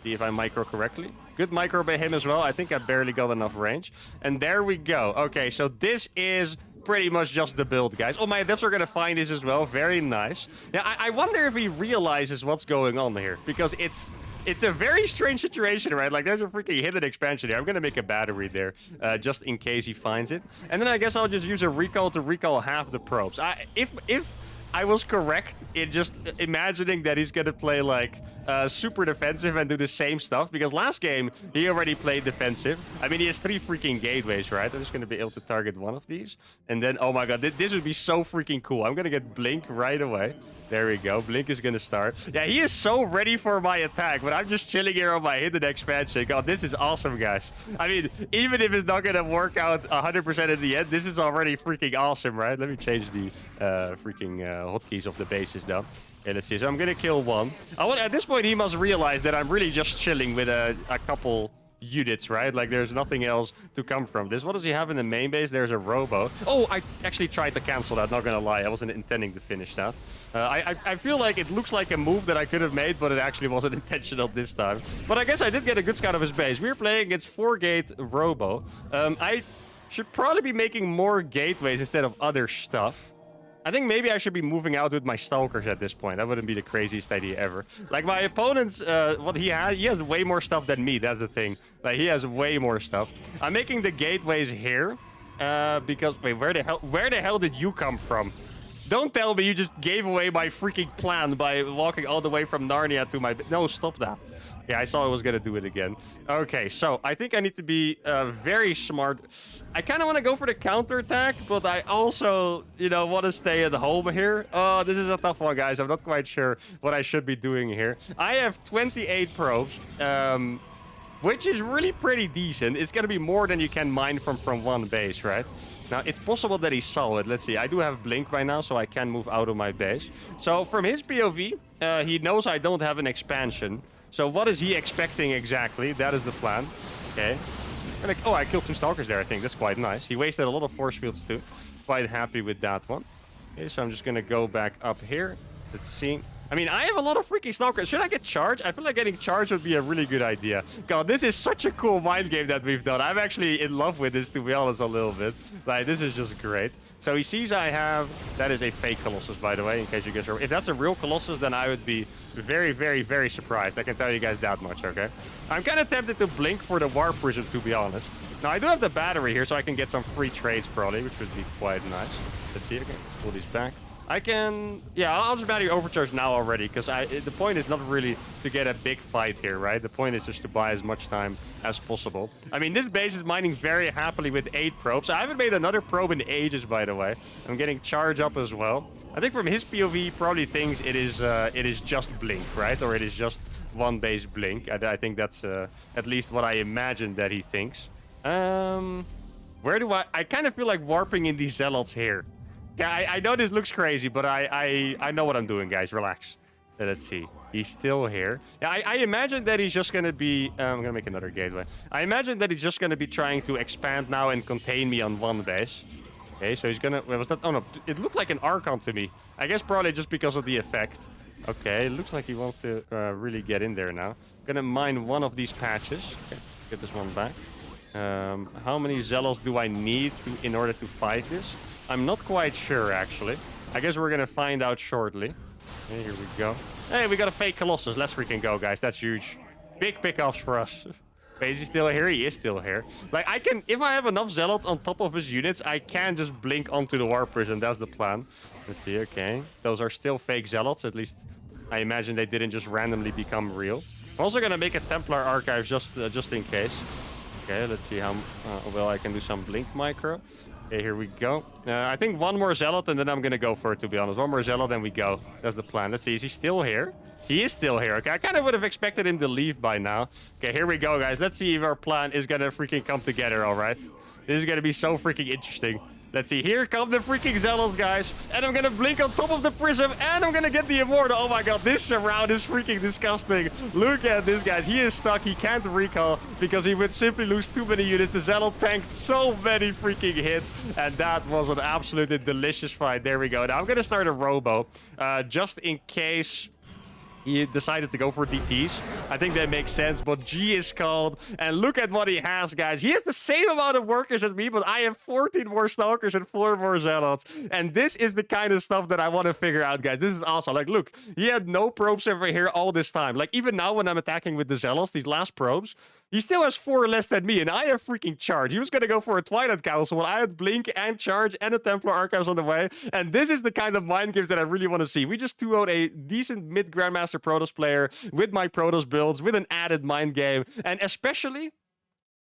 See if I micro correctly. Good micro by him as well. I think I barely got enough range. And there we go. Okay, so this is pretty much just the build, guys. Oh, my Adepts are going to find this as well. Very nice. Yeah, I wonder if he realizes what's going on here. Because it's a very strange situation, right? Like, there's a freaking hidden expansion here. I'm going to make a battery there, just in case he finds it. And then I guess I'll just use a recall to recall half the probes. If I was correct in just imagining that he's going to play, like, super defensive and do the same stuff. Because last game, he already played defensive. I mean, he has 3 freaking gateways, right? I'm just going to be able to target one of these. And then, oh my god, this would be so freaking cool. I'm going to get Blink right away. There we go. Blink is going to start. Yeah, he is so ready for my attack, but I'm just chilling here on my hidden expansion. God, this is awesome, guys. I mean, even if it's not going to work out 100% in the end, this is already freaking awesome, right? Let me change the freaking hotkeys of the bases, though. Okay, let's see. So I'm going to kill one. At this point, he must realize that I'm really just chilling with a couple units, right? Like, there's nothing else to come from this. What does he have in the main base? There's a robo. Oh, I actually tried to cancel that, not gonna lie. I wasn't intending to finish that. I feel like it looks like a move that I could have made, but it actually wasn't intentional this time. But I guess I did get a good scout of his base. We're playing against 4-gate robo. I should probably be making more gateways instead of other stuff. I think maybe I should be moving out with my stalkers at this point. That wouldn't be the craziest idea ever. Like, my opponent's, what he has way more stuff than me. That's the thing. Like, he has way more stuff. I'm making the gateways here, because, wait, where the hell did you come from? Don't tell me you just gave away my freaking plan by walking all the way from Narnia to my... No, stop that. Yeah, I saw I was gonna do it again. Okay, so I think I need to be very smart. I kind of want to go for the counterattack, but I also, you know, want to stay at home here. Oh, this is a tough one, guys. I'm not quite sure what I should be doing here. I have 28 probes, which is really pretty decent. It's gonna be more than you can mine from one base, right? Now, it's possible that he saw it. Let's see. I do have Blink by now, so I can move out of my base. So, from his POV, he knows I don't have an expansion. So, what is he expecting exactly? That is the plan. Okay. Oh, I killed 2 Stalkers there, I think. That's quite nice. He wasted a lot of force fields, too. Quite happy with that one. Okay, so I'm just going to go back up here. Let's see. I mean, I have a lot of freaking Stalkers. Should I get charged? I feel like getting charged would be a really good idea. God, this is such a cool mind game that we've done. I'm actually in love with this, to be honest, a little bit. Like, this is just great. So he sees I have... That is a fake Colossus, by the way, in case you guys are... If that's a real Colossus, then I would be very, very, very surprised. I can tell you guys that much, okay? I'm kind of tempted to blink for the War Prism, to be honest. Now, I do have the battery here, so I can get some free trades, probably, which would be quite nice. Let's see. Okay, let's pull these back. I can... Yeah, I'll just battery overcharge now already, because the point is not really to get a big fight here, right? The point is just to buy as much time as possible. I mean, this base is mining very happily with 8 probes. I haven't made another probe in ages, by the way. I'm getting charge up as well. I think from his POV, he probably thinks it is just Blink, right? Or it is just one base Blink. I think that's at least what I imagine that he thinks. Where do I kind of feel like warping in these Zealots here. Yeah, I know this looks crazy, but I know what I'm doing, guys. Relax. Let's see. He's still here. Yeah, I imagine that he's just going to be... I'm going to make another gateway. I imagine that he's just going to be trying to expand now and contain me on one base. Okay, so he's going to... Where was that? Oh, no. It looked like an Archon to me. I guess probably just because of the effect. Okay, looks like he wants to really get in there now. Going to mine one of these patches. Okay, get this one back. How many Zealots do I need in order to fight this? I'm not quite sure, actually. I guess we're gonna find out shortly. Okay, here we go. Hey, we got a fake Colossus. Let's freaking go, guys. That's huge. Big pickups for us. Wait, is he still here? He is still here. Like, I can... If I have enough Zealots on top of his units, I can just blink onto the War Prison. That's the plan. Let's see, okay. Those are still fake Zealots. At least, I imagine they didn't just randomly become real. I'm also gonna make a Templar Archive just in case. Okay, let's see how well I can do some Blink Micro. Okay, here we go. I think one more Zealot, and then I'm gonna go for it, to be honest. One more Zealot, and we go. That's the plan. Let's see, is he still here? He is still here. Okay, I kind of would have expected him to leave by now. Okay, here we go, guys. Let's see if our plan is gonna freaking come together, all right? This is gonna be so freaking interesting. Let's see, here come the freaking Zealots, guys. And I'm gonna blink on top of the prism, and I'm gonna get the Immortal. Oh my god, this surround is freaking disgusting. Look at this, guys. He is stuck. He can't recall because he would simply lose too many units. The Zealot tanked so many freaking hits, and that was an absolutely delicious fight. There we go. Now I'm gonna start a Robo, just in case he decided to go for DTs. I think that makes sense, but G is called. And look at what he has, guys. He has the same amount of workers as me, but I have 14 more Stalkers and 4 more Zealots. And this is the kind of stuff that I want to figure out, guys. This is awesome. Like, look, he had no probes over here all this time. Like, even now when I'm attacking with the Zealots, these last probes, he still has 4 less than me, and I have freaking charge. He was going to go for a Twilight Council when I had Blink and Charge and a Templar Archives on the way. And this is the kind of mind games that I really want to see. We just 2-0'd a decent mid-Grandmaster Protoss player with my Protoss builds, with an added mind game. And especially,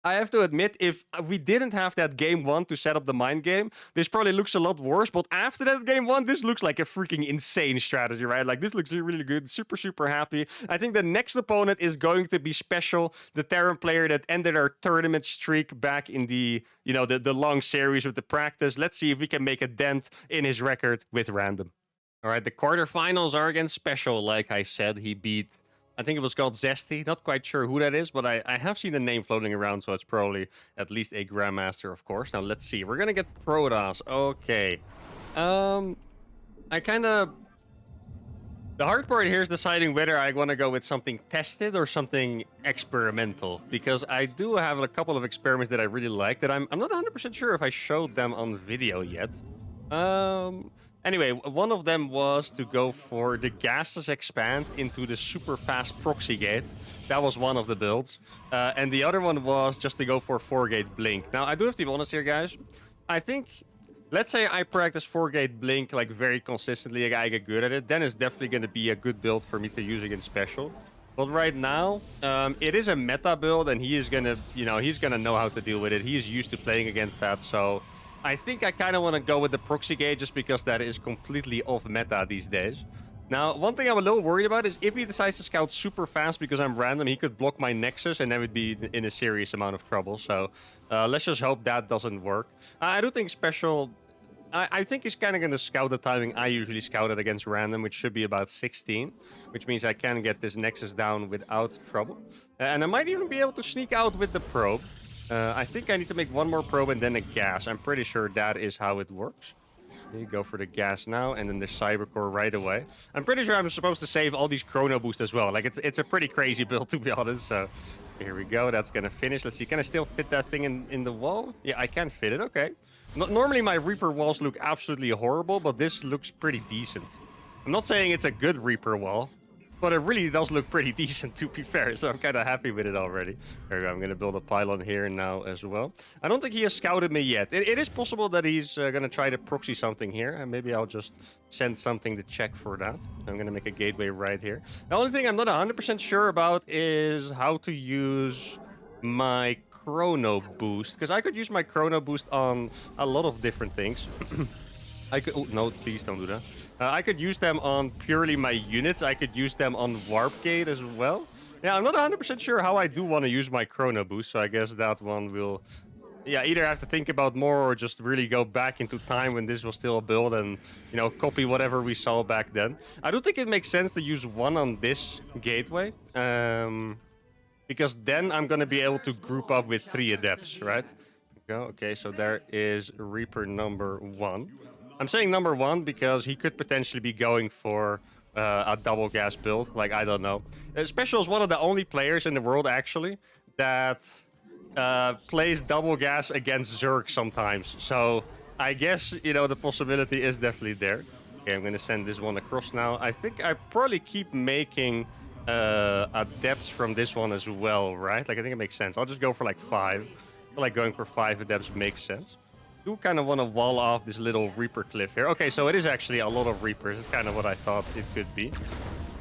I have to admit, if we didn't have that game 1 to set up the mind game, this probably looks a lot worse. But after that game 1, this looks like a freaking insane strategy, right? Like, this looks really good. Super, super happy. I think the next opponent is going to be Special, the Terran player that ended our tournament streak back in the, you know, the long series with the practice. Let's see if we can make a dent in his record with random. All right, the quarterfinals are against Special. Like I said, he beat I think it was called Zesty. Not quite sure who that is, but I have seen the name floating around, so it's probably at least a Grandmaster, of course. Now let's see. We're gonna get Protoss. Okay. Um, I kind of the hard part here is deciding whether I want to go with something tested or something experimental, because I do have a couple of experiments that I really like that I'm not 100% sure if I showed them on video yet. Anyway, one of them was to go for the gases expand into the super fast proxy gate. That was one of the builds. And the other one was just to go for 4-gate blink. Now, I do have to be honest here, guys. I think, let's say I practice 4-gate blink like very consistently, like I get good at it, then it's definitely going to be a good build for me to use against special. But right now, it is a meta build, and he is gonna, he's gonna know how to deal with it. He is used to playing against that, so I think I kind of want to go with the proxy gate just because that is completely off meta these days. Now, one thing I'm a little worried about is if he decides to scout super fast because I'm random, he could block my Nexus and then we'd be in a serious amount of trouble. So let's just hope that doesn't work. I do think special... I think he's kind of going to scout the timing I usually scout it against random, which should be about 16, which means I can get this Nexus down without trouble. And I might even be able to sneak out with the probe. I think I need to make one more probe and then a gas. I'm pretty sure that is how it works. Okay, go for the gas now, and then the Cybercore right away. I'm pretty sure I'm supposed to save all these Chrono Boosts as well. Like, it's a pretty crazy build, to be honest. So here we go. That's going to finish. Let's see. Can I still fit that thing in the wall? Yeah, I can fit it. Okay. Normally, my Reaper walls look absolutely horrible, but this looks pretty decent. I'm not saying it's a good Reaper wall, but it really does look pretty decent, to be fair, so I'm kind of happy with it already. There we go. I'm going to build a pylon here now as well. I don't think he has scouted me yet. It is possible that he's going to try to proxy something here, and maybe I'll just send something to check for that. I'm going to make a gateway right here. The only thing I'm not 100% sure about is how to use my Chrono Boost, because I could use my Chrono Boost on a lot of different things. I could... Oh, no, please don't do that. I could use them on purely my units. I could use them on Warp Gate as well. Yeah, I'm not 100% sure how I do want to use my Chrono Boost, so I guess that one will... Yeah, either have to think about more or just really go back into time when this was still a build and, copy whatever we saw back then. I do think it makes sense to use one on this gateway. Because then I'm going to be able to group up with 3 adepts, right? Okay, so there is Reaper number 1. I'm saying number 1 because he could potentially be going for a double gas build. Like, I don't know. Special is one of the only players in the world, actually, that plays double gas against Zerg sometimes. So I guess, the possibility is definitely there. Okay, I'm going to send this one across now. I think I probably keep making... adepts from this one as well, right? Like, I think it makes sense. I'll just go for like 5. I feel like going for 5 adepts makes sense. Do kind of want to wall off this little Reaper cliff here. Okay, so it is actually a lot of Reapers. It's kind of what I thought it could be.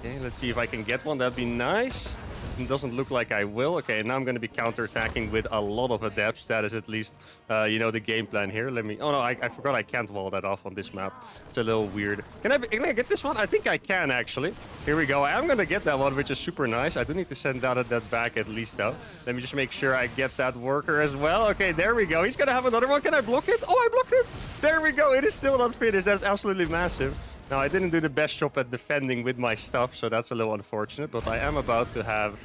Okay, let's see if I can get one. That'd be nice. It doesn't look like I will. Okay, now I'm going to be counterattacking with a lot of adepts. That is at least, the game plan here. Let me... Oh, no, I forgot I can't wall that off on this map. It's a little weird. Can I get this one? I think I can, actually. Here we go. I am going to get that one, which is super nice. I do need to send that back at least, though. Let me just make sure I get that worker as well. Okay, there we go. He's going to have another one. Can I block it? Oh, I blocked it. There we go. It is still not finished. That's absolutely massive. Now, I didn't do the best job at defending with my stuff, so that's a little unfortunate. But I am about to have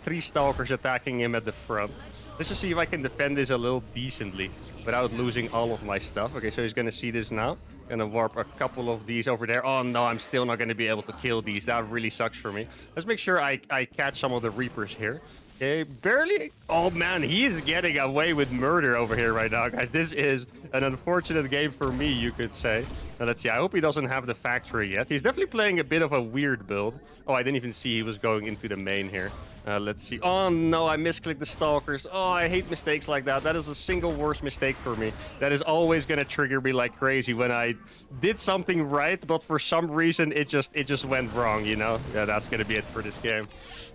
3 Stalkers attacking him at the front. Let's just see if I can defend this a little decently without losing all of my stuff. Okay, so he's going to see this now. Gonna warp a couple of these over there. Oh, no, I'm still not going to be able to kill these. That really sucks for me. Let's make sure I catch some of the Reapers here. Okay, barely. Oh, man, he's getting away with murder over here right now, guys. This is an unfortunate game for me, you could say. Now, let's see. I hope he doesn't have the factory yet. He's definitely playing a bit of a weird build. Oh, I didn't even see he was going into the main here. Let's see. Oh, no, I misclicked the Stalkers. Oh, I hate mistakes like that. That is the single worst mistake for me. That is always going to trigger me like crazy when I did something right, but for some reason, it just went wrong, Yeah, that's going to be it for this game.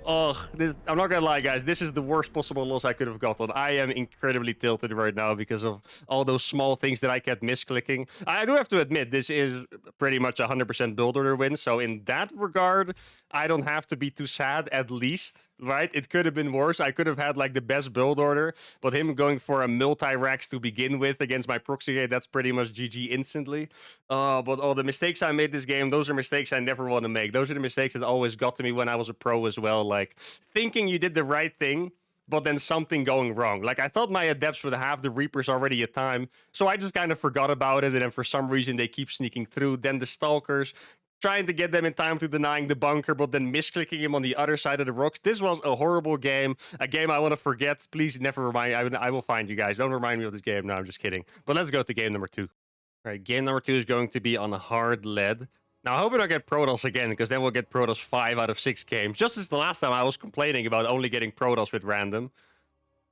Oh, I'm not going to lie, guys. This is the worst possible loss I could have gotten. I am incredibly tilted right now because of all those small things that I kept misclicking. I do have to admit, this is pretty much 100% build order win. So in that regard, I don't have to be too sad, at least. right? It could have been worse. I could have had like the best build order, but him going for a multi-racks to begin with against my proxy gate, that's pretty much GG instantly. But all the mistakes I made this game, those are mistakes I never want to make. Those are the mistakes that always got to me when I was a pro as well. Like thinking you did the right thing, but then something going wrong. Like I thought my adepts would have the Reapers already at time, so I just kind of forgot about it, and then for some reason they keep sneaking through. Then the Stalkers, trying to get them in time to denying the bunker, but then misclicking him on the other side of the rocks. This was a horrible game, a game I want to forget. Please never remind. I will find you guys. Don't remind me of this game. No, I'm just kidding. But let's go to game number 2. All right, game number 2 is going to be on hard lead. Now, I hope I don't get Protoss again, because then we'll get Protoss 5 out of 6 games. Just as the last time I was complaining about only getting Protoss with random.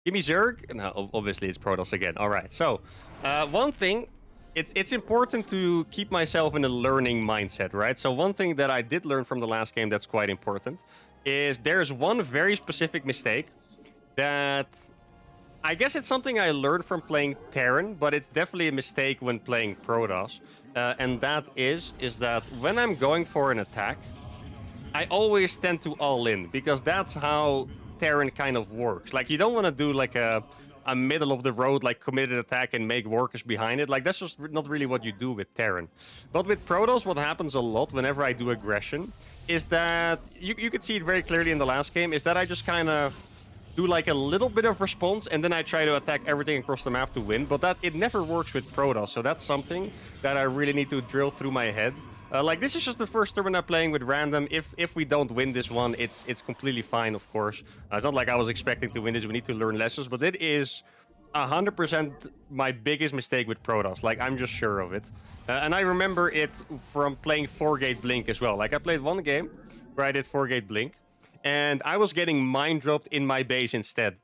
Give me Zerg? No, obviously it's Protoss again. All right, so one thing, it's important to keep myself in a learning mindset, right? So one thing that I did learn from the last game that's quite important is there's one very specific mistake that I guess it's something I learned from playing Terran, but it's definitely a mistake when playing Protoss. And that is that when I'm going for an attack, I always tend to all in, because that's how Terran kind of works. Like, you don't want to do like a middle of the road, like committed attack and make workers behind it. Like, that's just not really what you do with Terran. But with Protoss, what happens a lot whenever I do aggression is that, you could see it very clearly in the last game, is that I just kind of do like a little bit of response, and then I try to attack everything across the map to win. But that it never works with Protoss, so that's something that I really need to drill through my head. Like, this is just the first tournament I'm playing with random. If we don't win this one, it's completely fine, of course. It's not like I was expecting to win this. We need to learn lessons, but it is 100% my biggest mistake with Protoss. Like, I'm just sure of it. And I remember it from playing 4-gate Blink as well. Like, I played one game where I did 4-gate Blink, and I was getting mine dropped in my base instead.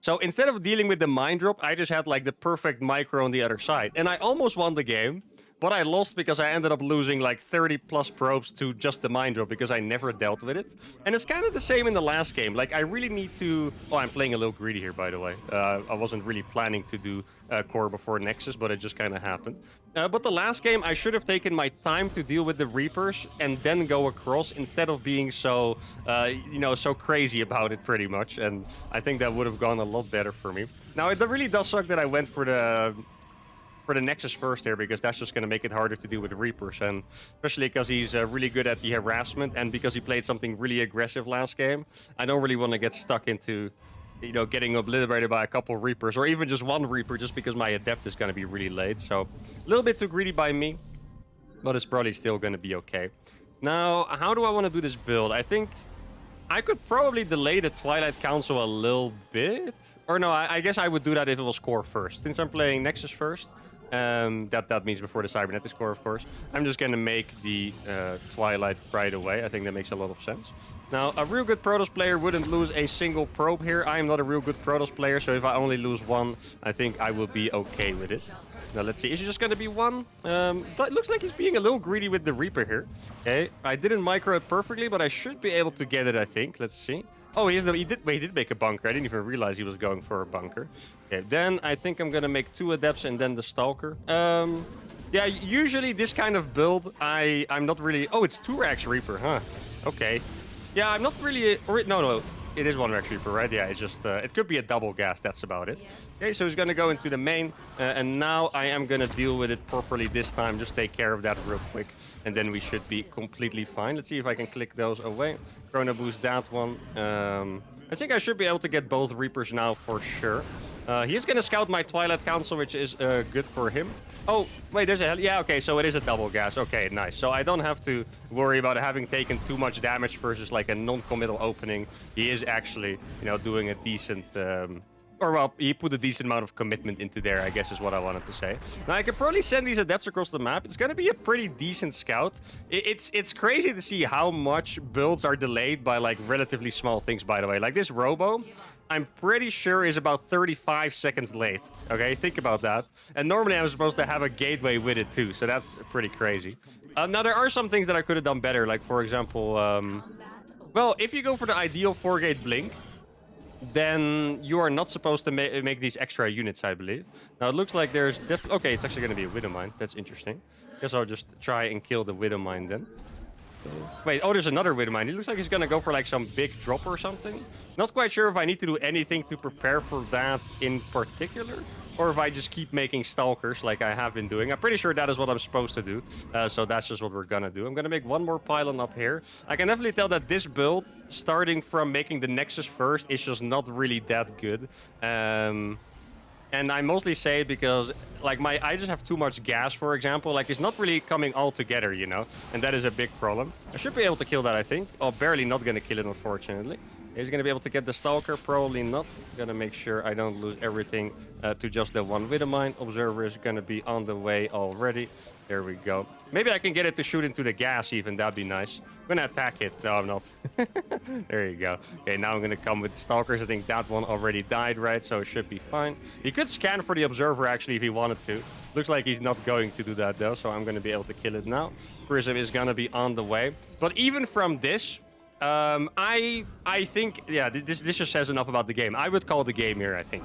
So instead of dealing with the mine drop, I just had like the perfect micro on the other side. And I almost won the game, but I lost because I ended up losing like 30 plus probes to just the mine drop because I never dealt with it. And it's kind of the same in the last game. Like, I really need to... Oh, I'm playing a little greedy here, by the way. I wasn't really planning to do core before Nexus, but it just kind of happened. But the last game, I should have taken my time to deal with the Reapers and then go across instead of being so, so crazy about it, pretty much. And I think that would have gone a lot better for me. Now, it really does suck that I went for the Nexus first here, because that's just going to make it harder to deal with the Reapers, and especially because he's really good at the harassment, and because he played something really aggressive last game. I don't really want to get stuck into, getting obliterated by a couple Reapers, or even just one Reaper, just because my Adept is going to be really late. So a little bit too greedy by me, but it's probably still going to be okay. Now, how do I want to do this build? I think I could probably delay the Twilight Council a little bit. Or no, I guess I would do that if it was core first. Since I'm playing Nexus first, that means before the Cybernetics core, of course, I'm just going to make the Twilight right away. I think that makes a lot of sense. Now, a real good Protoss player wouldn't lose a single probe here. I am not a real good Protoss player, so if I only lose one, I think I will be okay with it. Now, let's see. Is it just going to be one? It looks like he's being a little greedy with the Reaper here. Okay, I didn't micro it perfectly, but I should be able to get it, I think. Let's see. Oh, he did make a bunker. I didn't even realize he was going for a bunker. Okay, then I think I'm going to make 2 Adepts and then the Stalker. Yeah, usually this kind of build, I'm not really... Oh, it's 2 Rax Reaper, huh? Okay. Yeah, I'm not really... No. It is 1 Rax Reaper, right? Yeah, it's just... it could be a double gas, that's about it. Okay, so he's going to go into the main. And now I am going to deal with it properly this time. Just take care of that real quick. And then we should be completely fine. Let's see if I can click those away. Chrono boost that one. I think I should be able to get both Reapers now for sure. He's going to scout my Twilight Council, which is good for him. Oh, wait, there's a... Yeah, okay, so it is a double gas. Okay, nice. So I don't have to worry about having taken too much damage versus like a non-committal opening. He is actually, doing a decent... Or, well, he put a decent amount of commitment into there, I guess is what I wanted to say. Now, I can probably send these Adepts across the map. It's going to be a pretty decent scout. It's crazy to see how much builds are delayed by, like, relatively small things, by the way. Like, this Robo, I'm pretty sure is about 35 seconds late. Okay, think about that. And normally I'm supposed to have a gateway with it, too. So that's pretty crazy. Now, there are some things that I could have done better. Like, for example, well, if you go for the ideal 4-gate Blink, then you are not supposed to make these extra units, I believe. Now, it looks like there's... Okay, it's actually going to be a Widowmine. That's interesting. Guess I'll just try and kill the Widowmine then. Wait, oh, there's another Widowmine. He looks like he's gonna go for like some big drop or something. Not quite sure if I need to do anything to prepare for that in particular, or if I just keep making Stalkers like I have been doing. I'm pretty sure that is what I'm supposed to do, so that's just what we're gonna do. I'm gonna make one more pylon up here. I can definitely tell that this build, starting from making the Nexus first, is just not really that good. And I mostly say it because, like, I just have too much gas, for example. Like, it's not really coming all together, you know? And that is a big problem. I should be able to kill that, I think. Oh, barely not gonna kill it, unfortunately. Is gonna be able to get the Stalker? Probably not. Gonna make sure I don't lose everything to just the one Widowmine. Observer is gonna be on the way already. There we go. Maybe I can get it to shoot into the gas even. That'd be nice. I'm gonna attack it. No, I'm not. There you go. Okay, now I'm gonna come with Stalkers. I think that one already died, right? So it should be fine. He could scan for the Observer, actually, if he wanted to. Looks like he's not going to do that, though. So I'm gonna be able to kill it now. Prism is gonna be on the way. But even from this, I think, yeah, this just says enough about the game. I would call the game here, I think.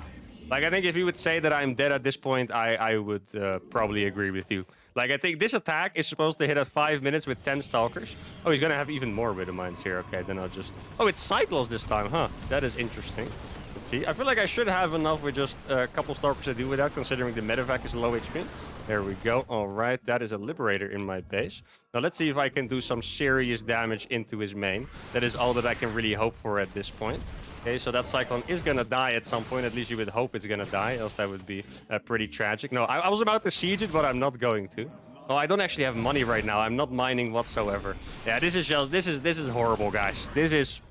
Like, I think if you would say that I'm dead at this point, I would probably agree with you. Like, I think this attack is supposed to hit at 5 minutes with 10 Stalkers. Oh, he's gonna have even more Widowmines here. Okay, then I'll just... Oh, it's Cycles this time, huh? That is interesting. Let's see. I feel like I should have enough with just a couple Stalkers to do with that, considering the medevac is low HP. There we go. All right, that is a Liberator in my base. Now, let's see if I can do some serious damage into his main. That is all that I can really hope for at this point. Okay, so that Cyclone is gonna die at some point. At least you would hope it's gonna die, else that would be pretty tragic. No, I was about to siege it, but I'm not going to. Oh, I don't actually have money right now. I'm not mining whatsoever. Yeah, this is just... This is horrible, guys. This is...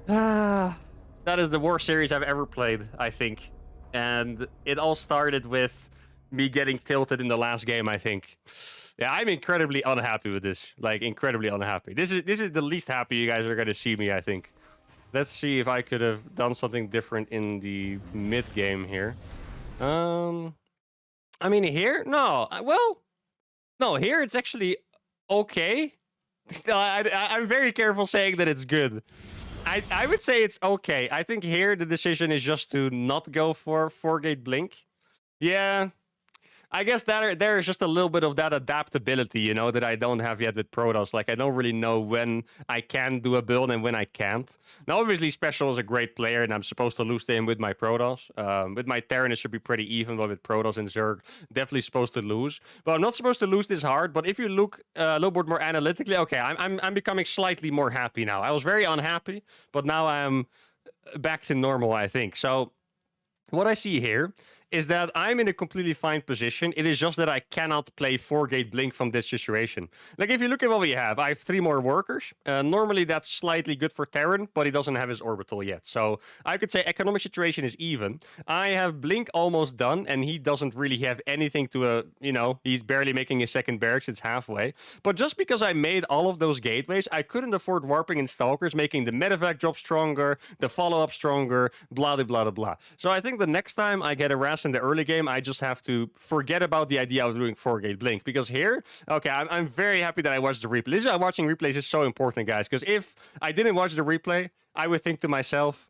that is the worst series I've ever played, I think. And it all started with me getting tilted in the last game, I think. Yeah, I'm incredibly unhappy with this. Like, incredibly unhappy. This is the least happy you guys are gonna see me, I think. Let's see if I could have done something different in the mid game here. I mean, here? No. Well, no, here it's actually okay. Still, I'm very careful saying that it's good. I would say it's okay. I think here the decision is just to not go for 4-gate blink. Yeah. I guess that there is just a little bit of that adaptability, you know, that I don't have yet with Protoss. Like, I don't really know when I can do a build and when I can't. Now, obviously, Special is a great player, and I'm supposed to lose to him with my Protoss. With my Terran, it should be pretty even, but with Protoss and Zerg, definitely supposed to lose. But I'm not supposed to lose this hard. But if you look a little bit more analytically, okay, I'm becoming slightly more happy now. I was very unhappy, but now I'm back to normal, I think. So what I see here is that I'm in a completely fine position. It is just that I cannot play 4-gate blink from this situation. Like, if you look at what we have, I have 3 more workers. Normally, that's slightly good for Terran, but he doesn't have his orbital yet. So I could say economic situation is even. I have blink almost done, and he doesn't really have anything to, you know, he's barely making his second barracks. It's halfway. But just because I made all of those gateways, I couldn't afford warping and Stalkers, making the medevac drop stronger, the follow-up stronger, blah, blah, blah, blah. So I think the next time I get harassed in the early game, I just have to forget about the idea of doing 4-gate blink, because here, okay, I'm very happy that I watched the replay. This is why watching replays is so important, guys, because if I didn't watch the replay, I would think to myself,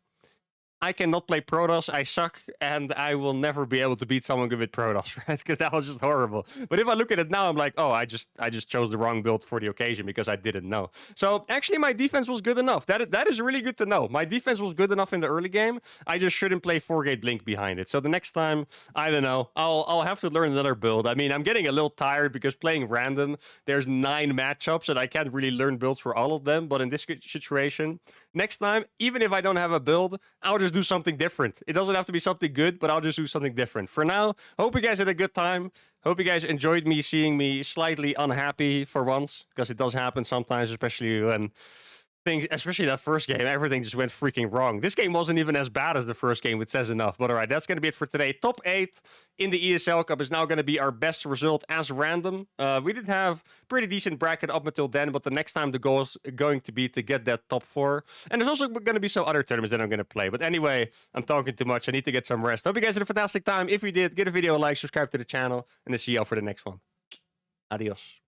I cannot play Protoss, I suck, and I will never be able to beat someone good with Protoss, right? Because that was just horrible. But if I look at it now, I'm like, oh, I just chose the wrong build for the occasion because I didn't know. So actually, my defense was good enough. That is really good to know. My defense was good enough in the early game. I just shouldn't play 4-gate blink behind it. So the next time, I don't know, I'll have to learn another build. I mean, I'm getting a little tired because playing random, there's 9 matchups, and I can't really learn builds for all of them. But in this situation, next time, even if I don't have a build, I'll just do something different. It doesn't have to be something good, but I'll just do something different. For now, hope you guys had a good time. Hope you guys enjoyed me seeing me slightly unhappy for once, because it does happen sometimes, especially when things, especially that first game, everything just went freaking wrong. This game wasn't even as bad as the first game, which says enough. But all right, that's going to be it for today. Top 8 in the ESL Cup is now going to be our best result as random. We did have pretty decent bracket up until then, but the next time the goal is going to be to get that top 4. And there's also going to be some other tournaments that I'm going to play. But anyway, I'm talking too much. I need to get some rest. Hope you guys had a fantastic time. If you did, give the video a like, subscribe to the channel, and I'll see you all for the next one. Adios.